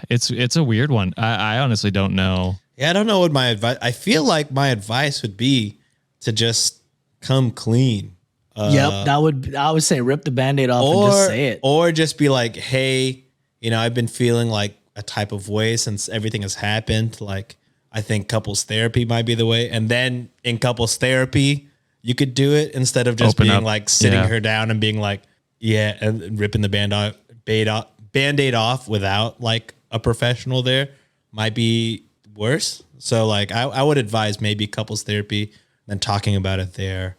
It's a weird one. I honestly don't know. Yeah, I don't know what my advice. I feel like my advice would be to just come clean. Yep, I would say rip the Band-Aid off and just say it. Or just be like, hey, I've been feeling like a type of way since everything has happened. Like, I think couples therapy might be the way. And then in couples therapy, you could do it instead of just Open being up. like sitting Yeah. her down and being like, yeah, and ripping the Band-Aid off without like a professional there might be worse. So like, I would advise maybe couples therapy and talking about it there.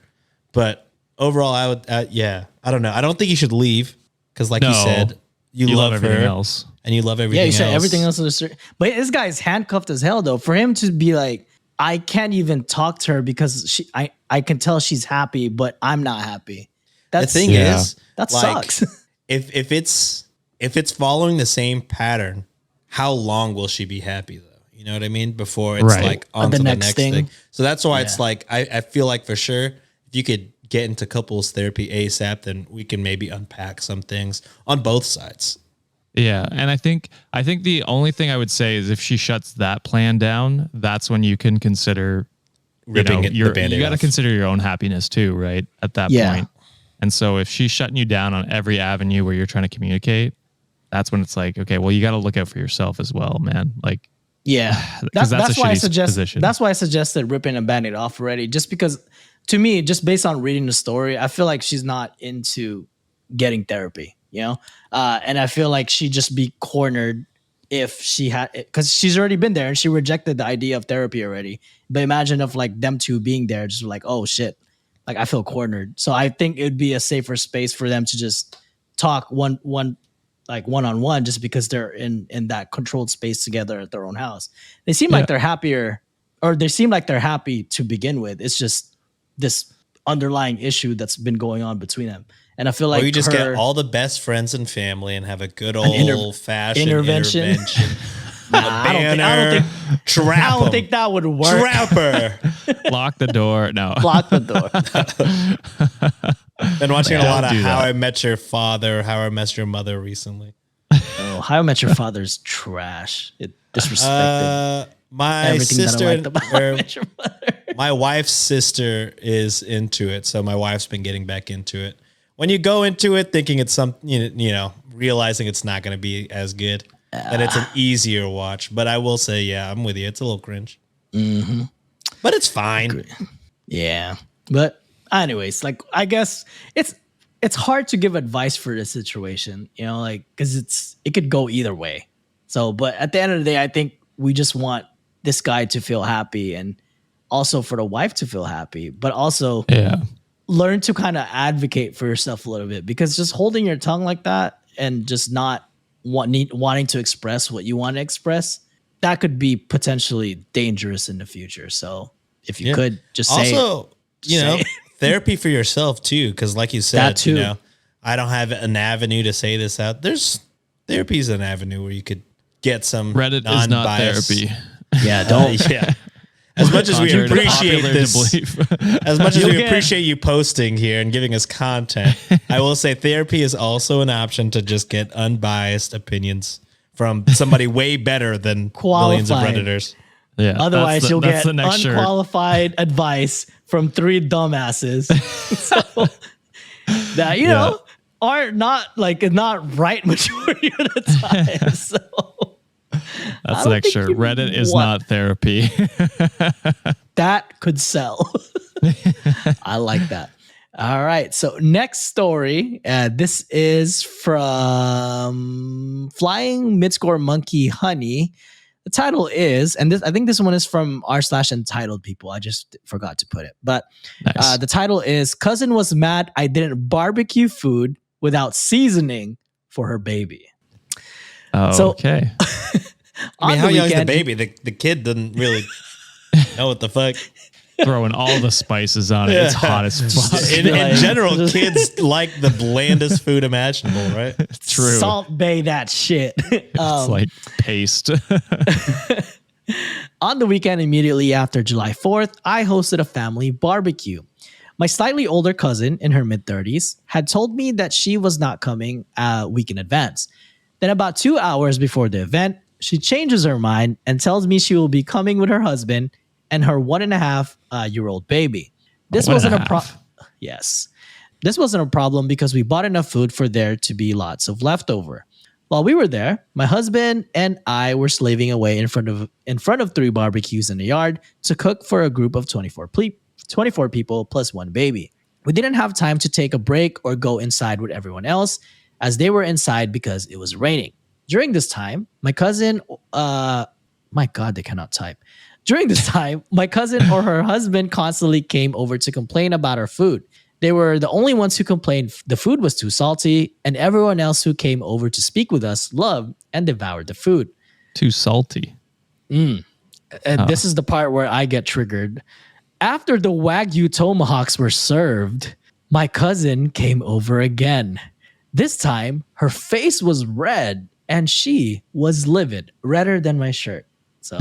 But overall, I would, I don't know. I don't think you should leave because, like you No. said, you love love everything her else. and you love everything. Yeah, you said else. everything else is but this guy's handcuffed as hell though. For him to be like, I can't even talk to her because I can tell she's happy, but I'm not happy. The That's thing Yeah. is, that like, sucks. if it's following the same pattern, how long will she be happy though? You know what I mean? Before it's Right. like on to the next thing. thing. So that's why it's like I feel like for sure if you could get into couples therapy ASAP, then we can maybe unpack some things on both sides. Yeah, and I think the only thing I would say is if she shuts that plan down, that's when you can consider Ripping the you Band-Aid got to off. consider your own happiness too, right? At that Yeah. point. And so if she's shutting you down on every avenue where you're trying to communicate, that's when it's like, okay, well, you got to look out for yourself as well, man. Like, Yeah, 'Cause that's a why I shitty position. That's why I suggested ripping a Band-Aid off already. Just because, to me, just based on reading the story, I feel like she's not into getting therapy. And I feel like she'd just be cornered if she had, because she's already been there and she rejected the idea of therapy already. But imagine if like them two being there, just like, oh shit, like I feel cornered. So I think it would be a safer space for them to just talk one-on-one, just because they're in that controlled space together at their own house. They seem like they're happier, or they seem like they're happy to begin with. It's just this underlying issue that's been going on between them. And I feel like Or you just get her- all the best friends and family and have a good inter- old fashioned intervention. intervention. I don't think Trap I don't 'em. think that would work. Trapper. lock the door. No. Lock the door. Been watching a Don't lot of do How that. I Met Your Father, How I Met Your Mother recently. Oh, How I Met Your Father's trash. It disrespected My everything sister, that I liked about How I or Met Your Mother. my wife's sister is into it, so my wife's been getting back into it. When you go into it thinking it's realizing it's not going to be as good, then it's an easier watch. But I will say, yeah, I'm with you. It's a little cringe, but it's fine. Yeah. But anyways, like I guess it's hard to give advice for this situation, like because it could go either way. So, but at the end of the day, I think we just want this guy to feel happy and also for the wife to feel happy, but also Yeah. learn to kind of advocate for yourself a little bit, because just holding your tongue like that and just not wanting to express what you want to express, that could be potentially dangerous in the future. So if you Yeah. could just say Also, Say it. therapy for yourself too, because like you said, That too. I don't have an avenue to say this out. Therapy is an avenue where you could get some Reddit is not non-biased- therapy. Yeah, don't. Yeah. As much as we Contrary to appreciate popular this, belief. as much as You'll we get- appreciate you posting here and giving us content, I will say therapy is also an option to just get unbiased opinions from somebody way better than millions of Qualified. Redditors. Yeah. Otherwise, you'll that's get the next shirt. unqualified advice from 3 dumbasses. So that know are not right majority of the time. So That's I the don't next think shirt. you Reddit is want- not therapy. that could sell. I like that. All right. So next story. This is from Flying Midscore Monkey Honey. The title is, and I think this one is from r/entitled people. I just forgot to put it. But Nice. the title is Cousin Was Mad I Didn't Barbecue Food Without Seasoning for Her Baby. so- Okay. I mean, On how the young is the weekend- baby? The kid doesn't really know what the fuck. Throwing all the spices on it. It's hot as fuck. In Like- general, kids like the blandest food imaginable, right? True. Salt Bay that shit. It's like paste. On the weekend immediately after July 4th, I hosted a family barbecue. My slightly older cousin, in her mid-30s, had told me that she was not coming a week in advance. Then about 2 hours before the event, she changes her mind and tells me she will be coming with her husband and her 1.5-year-old baby. This One and wasn't a a problem. half. Yes. This wasn't a problem because we bought enough food for there to be lots of leftover. While we were there, my husband and I were slaving away in front of 3 barbecues in the yard to cook for a group of 24 people plus 1 baby. We didn't have time to take a break or go inside with everyone else, as they were inside because it was raining. During this time, my cousin, my God, they cannot type. During this time, my cousin or her husband constantly came over to complain about our food. They were the only ones who complained the food was too salty, and everyone else who came over to speak with us loved and devoured the food. Too salty. And this is the part where I get triggered. After the Wagyu tomahawks were served, my cousin came over again. This time, her face was red and she was livid, redder than my shirt. So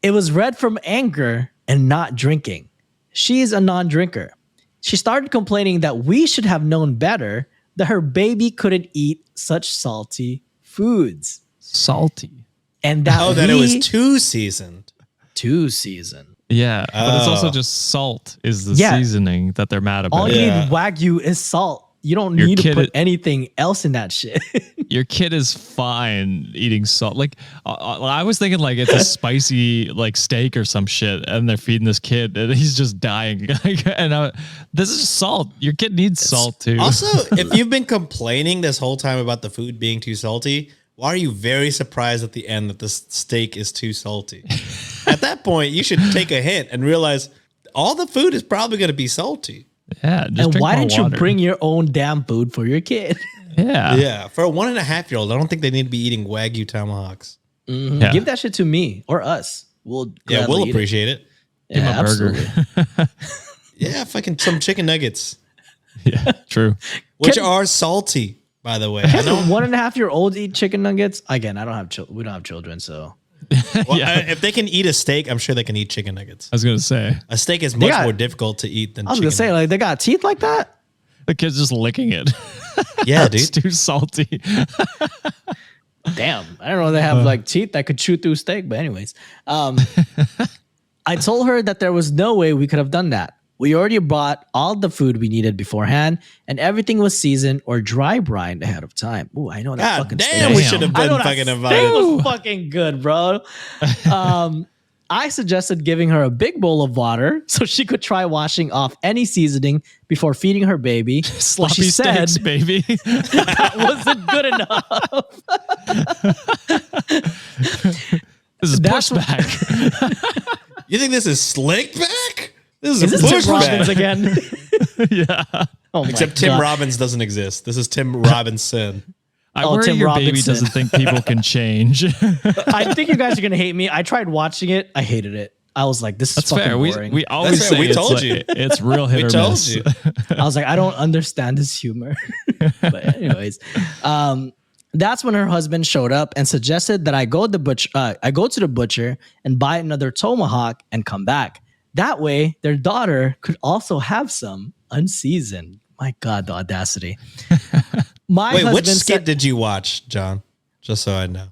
it was red from anger and not drinking. She's a non-drinker. She started complaining that we should have known better, that her baby couldn't eat such salty foods. Salty. And that, Oh, that it was too seasoned. too season. Yeah. But it's also Oh. just salt is the Yeah. seasoning that they're mad about. All you Yeah. need Wagyu is salt. You don't Your need to kid put is- anything else in that shit. Your kid is fine eating salt. Like I was thinking, like it's a spicy like steak or some shit, and they're feeding this kid, and he's just dying. This is salt. Your kid needs salt too. Also, if you've been complaining this whole time about the food being too salty, why are you very surprised at the end that the steak is too salty? At that point, you should take a hint and realize all the food is probably going to be salty. Yeah. Just And drink why more didn't you water. bring your own damn food for your kid? Yeah. Yeah, for a 1.5-year-old, I don't think they need to be eating Wagyu tomahawks. Yeah. Give that shit to me or us. We'll Yeah, gladly we'll eat it. appreciate it. Yeah, Give him a burger. absolutely. Yeah, fucking some chicken nuggets, Yeah. True. which Can- are salty, by the way. I Can a know. 1.5-year-old eat chicken nuggets? Again, I don't have we don't have children, so Well, Yeah. if they can eat a steak, I'm sure they can eat chicken nuggets. I was gonna say A steak is much got- more difficult to eat than I was chicken. gonna say, like, they got teeth like that. the kid's just licking it. Yeah, It's dude. too salty. Damn, I don't know. They have like teeth that could chew through steak. But anyways, I told her that there was no way we could have done that. We already bought all the food we needed beforehand, and everything was seasoned or dry brined ahead of time. Ooh, I know that God fucking damn, steak. we should have I been know that fucking steak invited. was fucking good, bro. I suggested giving her a big bowl of water so she could try washing off any seasoning before feeding her baby. But Sloppy she said steaks, baby. that wasn't good enough. This is That's what- pushback. You think this is slick back? This Is is, this a Tim Robbins pushback. again? Yeah. Oh my Except Tim God. Robbins doesn't exist. This is Tim Robinson. I Oh, worry Tim your baby Robinson. doesn't think people can change. I think you guys are gonna hate me. I tried watching it. I hated it. I was like, this is That's fucking fair. boring. We always That's say fair. We it's, told like, you. it's real hit We or told miss. you. I was like, I don't understand this humor. But anyways, that's when her husband showed up and suggested that I go to the butcher and buy another tomahawk and come back. That way, their daughter could also have some unseasoned. My God, the audacity. My Wait, which husband skit said, did you watch, John? Just so I know.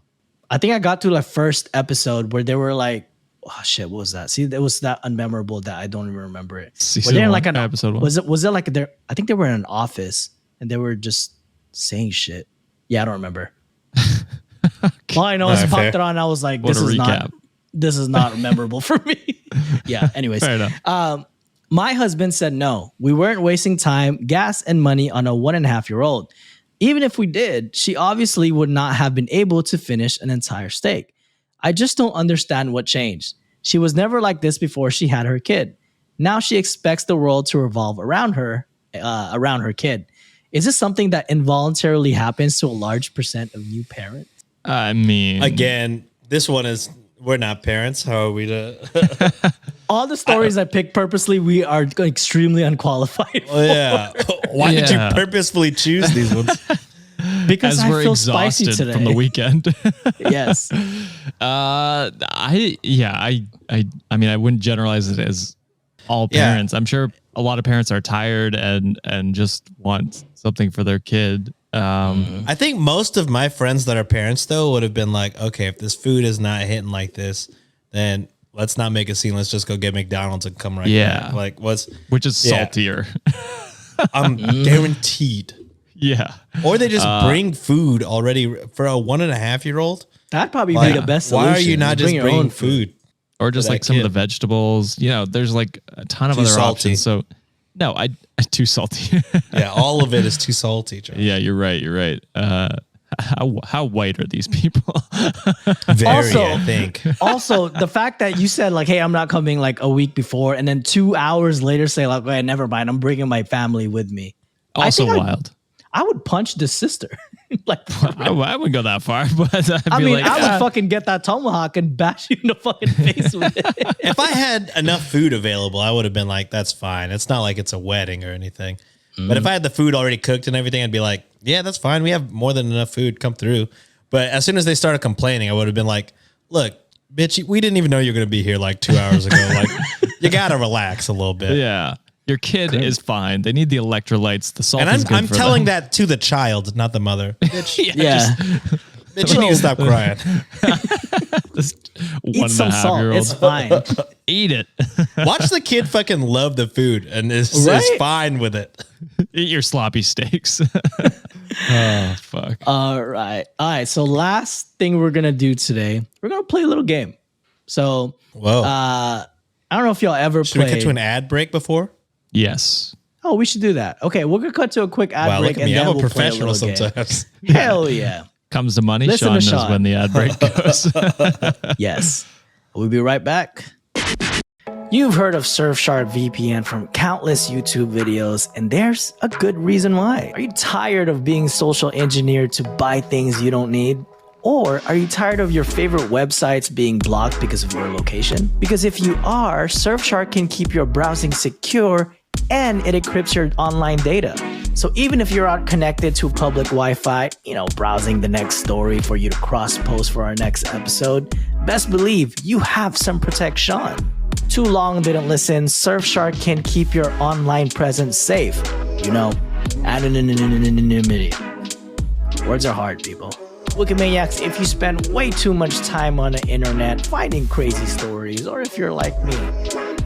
I think I got to the first episode where they were like, oh shit, what was that? See, it was that unmemorable that I don't even remember it. Season Were they in one, like an episode one. Was it like I think they were in an office and they were just saying shit. Yeah, I don't remember. All I know is Alright, popped fair. it on. I was like, What a this is not memorable for me. Yeah. Anyways, Fair enough. my husband said no. We weren't wasting time, gas, and money on a 1.5-year-old. Even if we did, she obviously would not have been able to finish an entire steak. I just don't understand what changed. She was never like this before she had her kid. Now she expects the world to revolve around her kid. Is this something that involuntarily happens to a large percent of new parents? I mean, Again, this one is we're not parents. How are we to? All the stories I picked purposely, we are extremely unqualified Oh, yeah. Why did you Yeah. purposefully choose these ones? because as I we're feel spicy exhausted today. from the weekend. Yes. I mean, I wouldn't generalize it as all Yeah. parents. I'm sure a lot of parents are tired and just want something for their kid. I think most of my friends that are parents though would have been like, okay, if this food is not hitting like this, then let's not make a scene. Let's just go get McDonald's and come right Yeah. back. Like which is Yeah. saltier. I'm guaranteed. Yeah. Or they just bring food already for a 1.5-year-old. That'd probably Like, be the best solution. why are you not just Bring your bringing own food? Or just that like some of kid. the vegetables. You know, there's like a ton of Too other salty. options. So no, I too salty. Yeah, all of it is too salty. John. Yeah, you're right. You're right. How white are these people? Very, Also- I think. Also, the fact that you said like, "Hey, I'm not coming," like a week before, and then 2 hours later say like, "Hey, never mind, I'm bringing my family with me." Also think wild. I would punch the sister. Like, I wouldn't go that far, but I'd I be mean, like, I would fucking get that tomahawk and bash you in the fucking face with it. If I had enough food available, I would have been like, that's fine. It's not like it's a wedding or anything. But if I had the food already cooked and everything, I'd be like, yeah, that's fine. We have more than enough food. Come through. But as soon as they started complaining, I would have been like, look, bitch, we didn't even know you were going to be here like 2 hours ago. Like, you got to relax a little bit. yeah, your kid is fine. They need the electrolytes. The salt And is good I'm for telling them. that to the child, not the mother. Bitch, Yeah, bitch, you need to stop crying. This eat some salt. 1.5-year-old. It's fine. Eat it. Watch the kid fucking love the food and is Right? fine with it. Eat your sloppy steaks. Oh fuck. All right. So last thing we're gonna do today, we're gonna play a little game. So Whoa. I don't know if y'all ever Should we played. cut to an ad break before? Yes. Oh, we should do that. Okay, we're gonna cut to a quick ad Wow, break look at and me. then I'm a we'll play professional little game. sometimes. Hell yeah. Comes the money. Listen Sean to knows Sean. when the ad break goes. Yes. We'll be right back. You've heard of Surfshark VPN from countless YouTube videos, and there's a good reason why. Are you tired of being social engineered to buy things you don't need? Or are you tired of your favorite websites being blocked because of your location? Because if you are, Surfshark can keep your browsing secure and it encrypts your online data. So even if you're not connected to public Wi-Fi, browsing the next story for you to cross-post for our next episode, best believe you have some protection. Too long didn't listen, Surfshark can keep your online presence safe. Anonymity. Words are hard, people. Wikimaniacs, if you spend way too much time on the internet finding crazy stories, or if you're like me,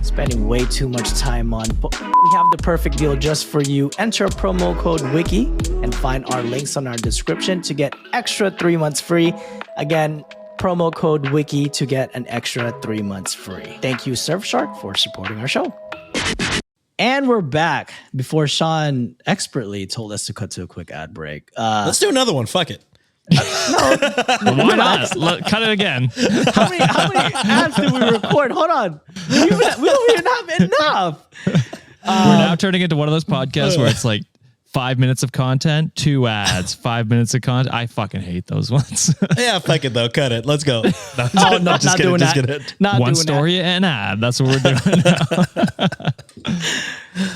spending way too much time on, we have the perfect deal just for you. Enter promo code WIKI and find our links on our description to get extra 3 months free. Again, promo code WIKI to get an extra 3 months free. Thank you, Surfshark, for supporting our show. And we're back before Sean expertly told us to cut to a quick ad break. Let's do another one. Fuck it. Why not? Cut it again. How many ads did we record? Hold on. We don't even have enough. We're now turning into one of those podcasts where it's like 5 minutes of content, 2 ads, 5 minutes of content. I fucking hate those ones. Yeah, fuck it though. Cut it. Let's go. No, Oh, no, not doing just that. kidding. Not One doing story and ad. That's what we're doing now.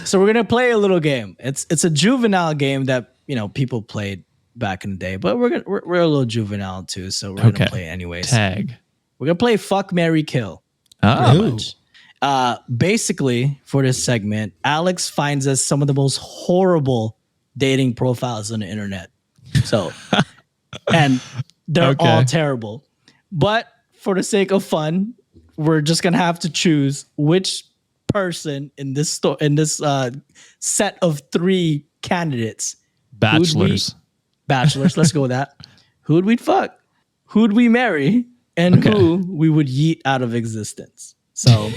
So we're gonna play a little game. It's a juvenile game that people played back in the day, but we're a little juvenile too, so we're gonna play it anyways. Tag. We're gonna play Fuck, Marry, Kill. Oh, Basically, for this segment, Alex finds us some of the most horrible dating profiles on the internet. So, and they're all terrible. But for the sake of fun, we're just gonna have to choose which person in this set of 3 candidates. bachelors. Bachelors. Let's go with that. Who'd we fuck? Who'd we marry? And who we would yeet out of existence. So,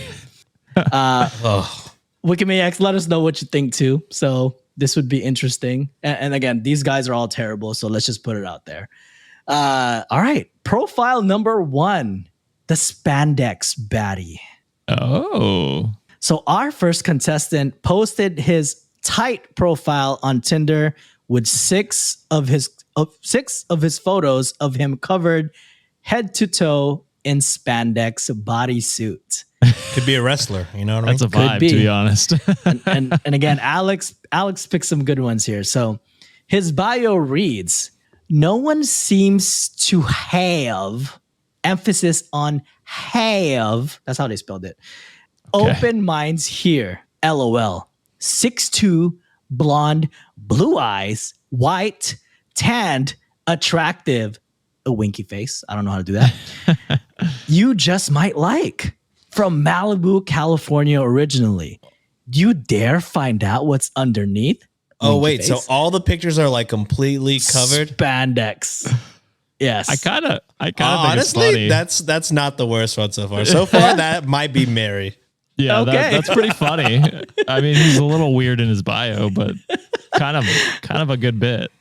Wikimaniacs, let us know what you think too. So this would be interesting. And again, these guys are all terrible. So let's just put it out there. All right. Profile number 1, the spandex baddie. Oh. So our first contestant posted his tight profile on Tinder with 6 of his photos of him covered head to toe in spandex bodysuit. Could be a wrestler. You know what I mean? That's a vibe, be. to be honest. and again, Alex picked some good ones here. So his bio reads, "No one seems to have," emphasis on have, that's how they spelled it, "open minds here. LOL. 6'2", blonde, blue eyes, white, tanned, attractive, a winky face. I don't know how to do that. You just might like. From Malibu, California originally. Do you dare find out what's underneath?" Oh, Winky wait. face. So all the pictures are like completely covered? Spandex. Yes. I kind of think it's Honestly, funny. that's not the worst one so far. So far, that might be Mary. Yeah, Okay. that's pretty funny. I mean, he's a little weird in his bio, but kind of a good bit.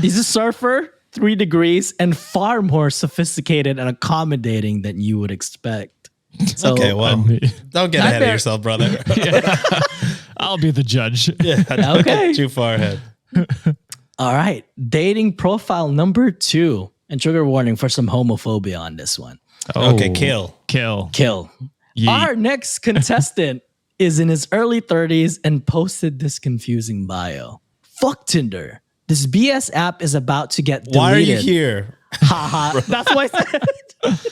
He's a surfer, 3 degrees, and far more sophisticated and accommodating than you would expect. So, Okay, well, don't get ahead of yourself, brother. I'll be the judge. Yeah, Okay. too far ahead. all right. Dating profile number 2. And trigger warning for some homophobia on this one. Okay, kill. Kill. Kill. Yeet. Our next contestant is in his early 30s and posted this confusing bio. Fuck Tinder. This BS app is about to get deleted. Why are you here? Haha. That's why I said.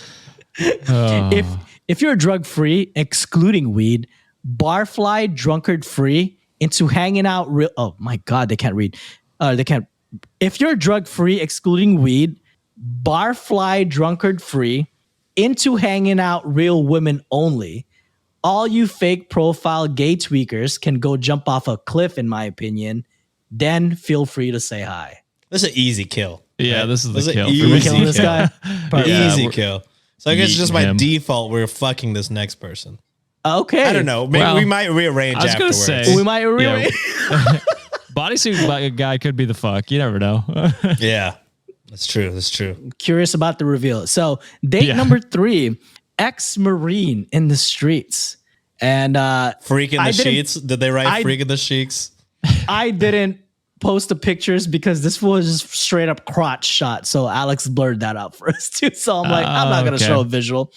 If you're drug free, excluding weed, barfly drunkard free, into hanging out real. Oh my God, they can't read. They can't. If you're drug free, excluding weed, barfly drunkard free, into hanging out real women only, all you fake profile gay tweakers can go jump off a cliff, in my opinion. Then feel free to say hi. This is an easy kill. Yeah, right? this is the an kill for easy me. Killing this guy. Perfect. Yeah, Easy we're- kill. So I guess Yeet just by him. default, we're fucking this next person. Okay. I don't know. Maybe Well, we might rearrange I was gonna afterwards. say- We might really. Bodysuit guy could be the fuck. You never know. Yeah, that's true. That's true. Curious about the reveal. So date Yeah. number 3, ex-Marine in the streets. And Freak in the I didn't- sheets. Did they write I- freak in the sheets? I didn't post the pictures because this was just straight up crotch shot. So Alex blurred that out for us too. So I'm like, I'm not going to okay. show a visual.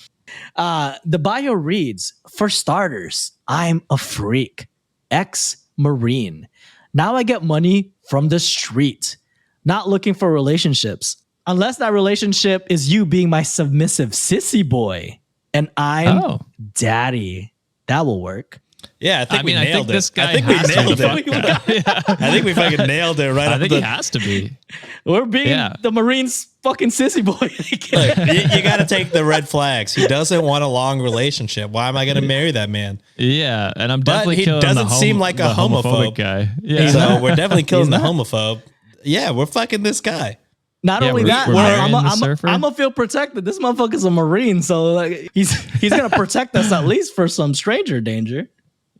The bio reads, for starters, I'm a freak, ex-Marine. Now I get money from the street, not looking for relationships. Unless that relationship is you being my submissive sissy boy and I'm daddy. That will work. Yeah, I think we nailed it. this guy I think we has to nailed be the it. fuck guy. I think we fucking nailed it right I off think the he has to be. We're being Yeah. the Marines fucking sissy boy. Look, you got to take the red flags. He doesn't want a long relationship. Why am I going to marry that man? Yeah, and I'm But definitely he killing doesn't the seem like a the homophobe. guy. Yeah, So we're definitely killing the not. homophobe. Yeah, we're fucking this guy. Not Yeah, only we're- that, we're marrying the I'm surfer? gonna feel protected. This motherfucker's a Marine, so like he's gonna protect us at least for some stranger danger.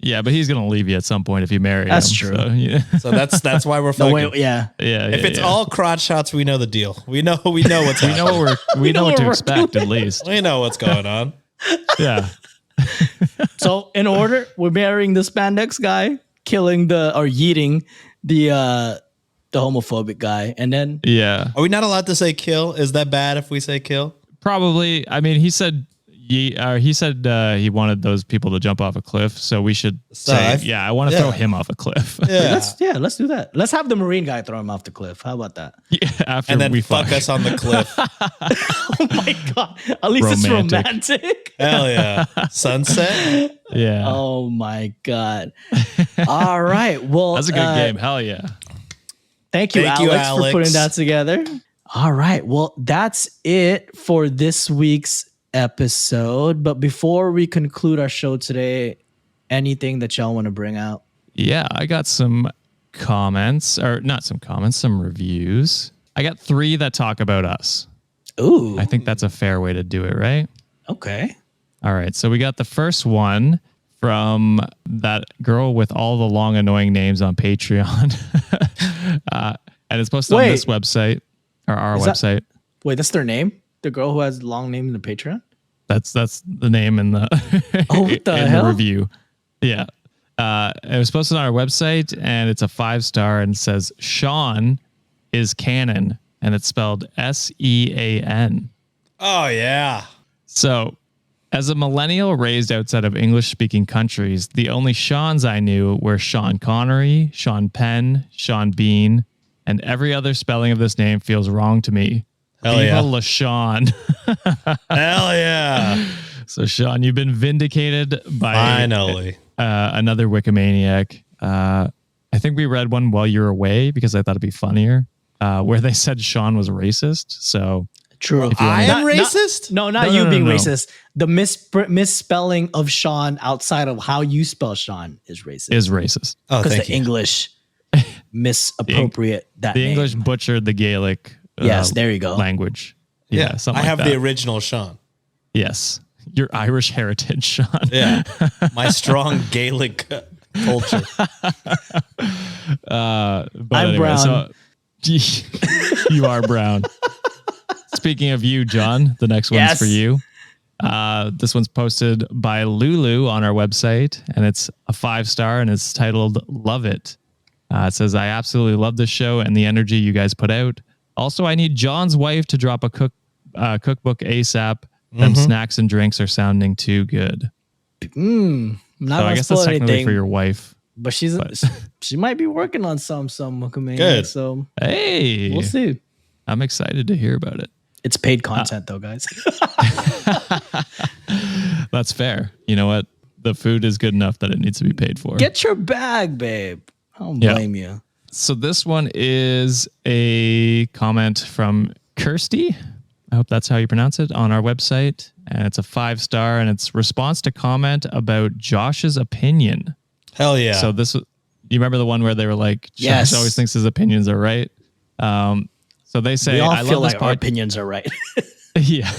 yeah, but he's gonna leave you at some point if you marry him. That's true. So, yeah, So that's why we're No fucking. way, yeah. yeah. If it's yeah. all crotch shots, we know the deal. We know what's happening. we know what we know know what to what we're expect at least. We know what's going on. Yeah, So in order, we're marrying the spandex guy, killing or yeeting the homophobic guy, and then Yeah. Are we not allowed to say kill? Is that bad if we say kill? Probably. I mean, he said he wanted those people to jump off a cliff, so we should say, I want to throw him off a cliff. Yeah. let's do that. Let's have the Marine guy throw him off the cliff. How about that? Yeah, after And then we fuck us on the cliff. Oh my god! At least it's romantic. Hell yeah. Sunset? Yeah. Oh my god! All right. Well, That's a good game. Hell yeah. Thank you, Thank you, Alex, for Alex. putting that together. All right. Well, that's it for this week's episode. But before we conclude our show today, anything that y'all want to bring out? Yeah, I got some comments, or not some comments, some reviews. I got 3 that talk about us. Ooh. I think that's a fair way to do it, right? Okay. All right. So we got the first one from that girl with all the long, annoying names on Patreon. And it's posted on this website, or our website. Wait, that's their name? The girl who has long name in the Patreon? That's the name in the, What the in hell? the review. Yeah. It was posted on our website, and it's a 5-star, and it says Sean is canon, and it's spelled SEAN. Oh, yeah. So, as a millennial raised outside of English-speaking countries, the only Seans I knew were Sean Connery, Sean Penn, Sean Bean, and every other spelling of this name feels wrong to me. Hell Viva yeah. LaShawn. Hell yeah. So, Sean, you've been vindicated by Finally. another Wikimaniac. I think we read one while you were away because I thought it'd be funnier, where they said Sean was racist. So, True. I am racist? Not you being racist. The misspelling of Sean outside of how you spell Sean is racist. is racist. Oh, Because thank the you. English misappropriate that The name. English butchered the Gaelic Yes, there you go. language. Yeah, something I like have that. the original Sean. Yes. Your Irish heritage, Sean. Yeah. My strong Gaelic culture. But I'm brown. You are brown. Speaking of you, John, the next one's Yes. for you. This one's posted by Lulu on our website, and it's a 5-star, and it's titled Love It. It says, I absolutely love this show and the energy you guys put out. Also, I need John's wife to drop a cookbook ASAP. Them snacks and drinks are sounding too good. Not So I gonna guess spoil that's technically anything, for your wife. but she might be working on some Wikimania. Good. So Hey, we'll see. I'm excited to hear about it. It's paid content though, guys. That's fair. You know what? The food is good enough that it needs to be paid for. Get your bag, babe. I don't Yeah. blame you. So this one is a comment from Kirsty. I hope that's how you pronounce it, on our website. And it's a 5-star, and it's response to comment about Josh's opinion. Hell yeah. So this, you remember the one where they were like, Josh Yes. always thinks his opinions are right. So they say, We all I feel love this like our podcast. opinions are right. Yeah.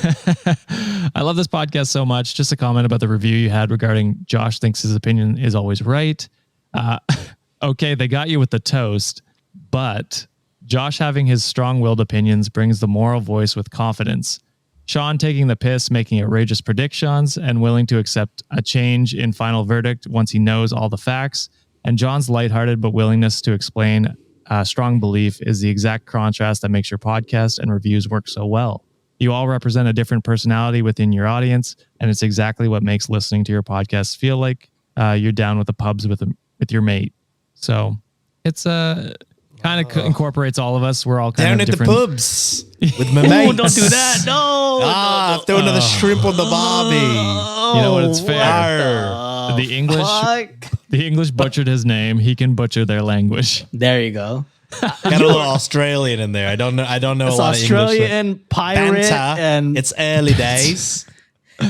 I love this podcast so much. Just a comment about the review you had regarding Josh thinks his opinion is always right. Okay, they got you with the toast, but Josh having his strong-willed opinions brings the moral voice with confidence. Sean taking the piss, making outrageous predictions, and willing to accept a change in final verdict once he knows all the facts. And John's lighthearted but willingness to explain strong belief is the exact contrast that makes your podcast and reviews work so well. You all represent a different personality within your audience, and it's exactly what makes listening to your podcast feel like you're down with the pubs with your mate. So it's kind of incorporates all of us. We're all kind Down of at the different. pubs with my mates. Oh, don't do that. No. Throw another shrimp on the barbie. You know what? It's fair. Arr. The English butchered his name. He can butcher their language. There you go. Got a little Australian in there. I don't know It's a lot of English. Australian pirate Banter. and It's early days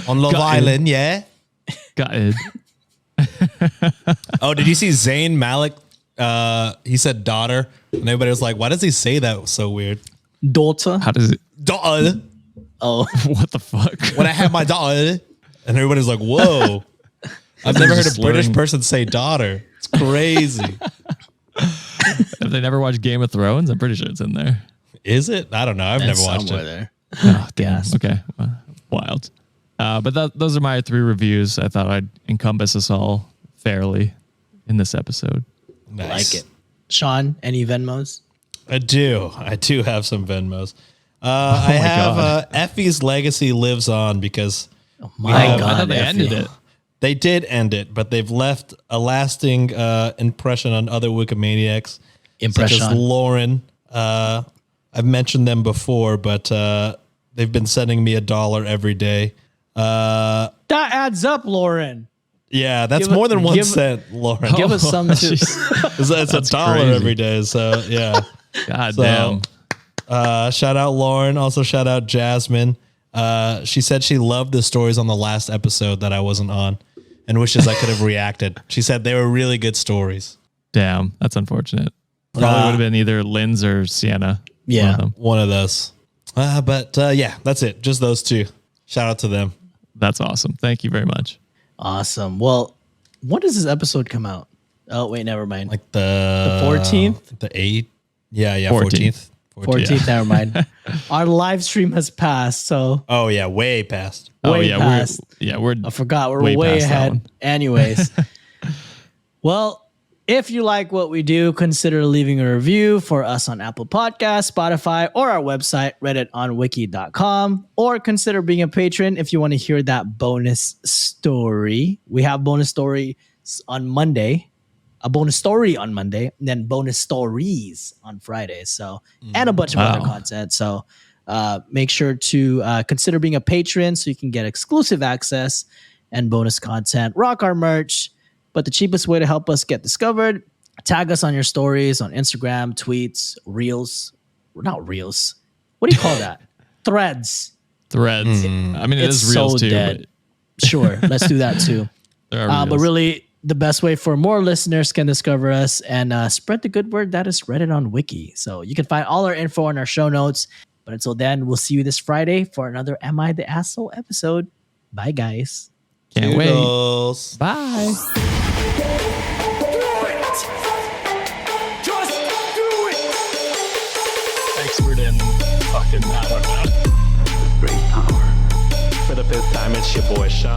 on Love Island. Yeah. Got it. Oh, did you see Zayn Malik? He said daughter, and everybody was like, "Why does he say that so weird?" daughter. How does it? Daughter. Oh, What the fuck? When I have my daughter, and everybody's like, "Whoa." I've never heard a Just British slurring. person say daughter. It's crazy. Have they never watched Game of Thrones? I'm pretty sure it's in there. Is it? I don't know. I've never watched somewhere it. there. Oh, damn. Yes. Okay. Wild. But those are my 3 reviews. I thought I'd encompass us all fairly in this episode. Nice. Like it. Sean, any Venmos? I do have some Venmos. I have Effie's legacy lives on because My have- God, I thought they Effie. ended it. they did end it, but they've left a lasting impression on other Wikimaniacs, such as Impression. Lauren. I've mentioned them before, but they've been sending me $1 every day. That adds up, Lauren. Yeah, that's Give- more than 1 give- cent, Lauren. Give us some too. It's $1 crazy. every day. So yeah. God So, damn. shout out Lauren. Also shout out Jasmine. She said she loved the stories on the last episode that I wasn't on and wishes I could have reacted. She said they were really good stories. Damn. That's unfortunate. Probably would have been either Lynn's or Sienna. Yeah. One of them. One of those. But yeah, that's it. Just those two. Shout out to them. That's awesome. Thank you very much. Awesome. Well, when does this episode come out? Oh, wait, never mind. Like the 14th? The 8th. Yeah, 14th. 14th, never mind. Our live stream has passed, so Oh yeah, way past. way yeah, past. we're I forgot. We're way way past that ahead. one. Anyways. Well, if you like what we do, consider leaving a review for us on Apple Podcasts, Spotify, or our website, redditonwiki.com, or consider being a patron if you want to hear that bonus story. We have bonus stories on Monday, a bonus story on Monday, and then bonus stories on Friday. So, and a bunch of other Wow. content. So, make sure to consider being a patron so you can get exclusive access and bonus content. Rock our merch. But the cheapest way to help us get discovered, tag us on your stories on Instagram, tweets, reels. Not reels. What do you call that? Threads. Threads. I mean, it It's is reels so too. dead. Sure, let's do that too. But there are But reels. really, the best way for more listeners can discover us and spread the good word that is Reddit on Wiki. So you can find all our info in our show notes. But until then, we'll see you this Friday for another Am I the Asshole episode. Bye, guys. Can't wait. Toodles. Bye. Expert in fucking, I don't know. Great power. For the 5th time, it's your boy Sean.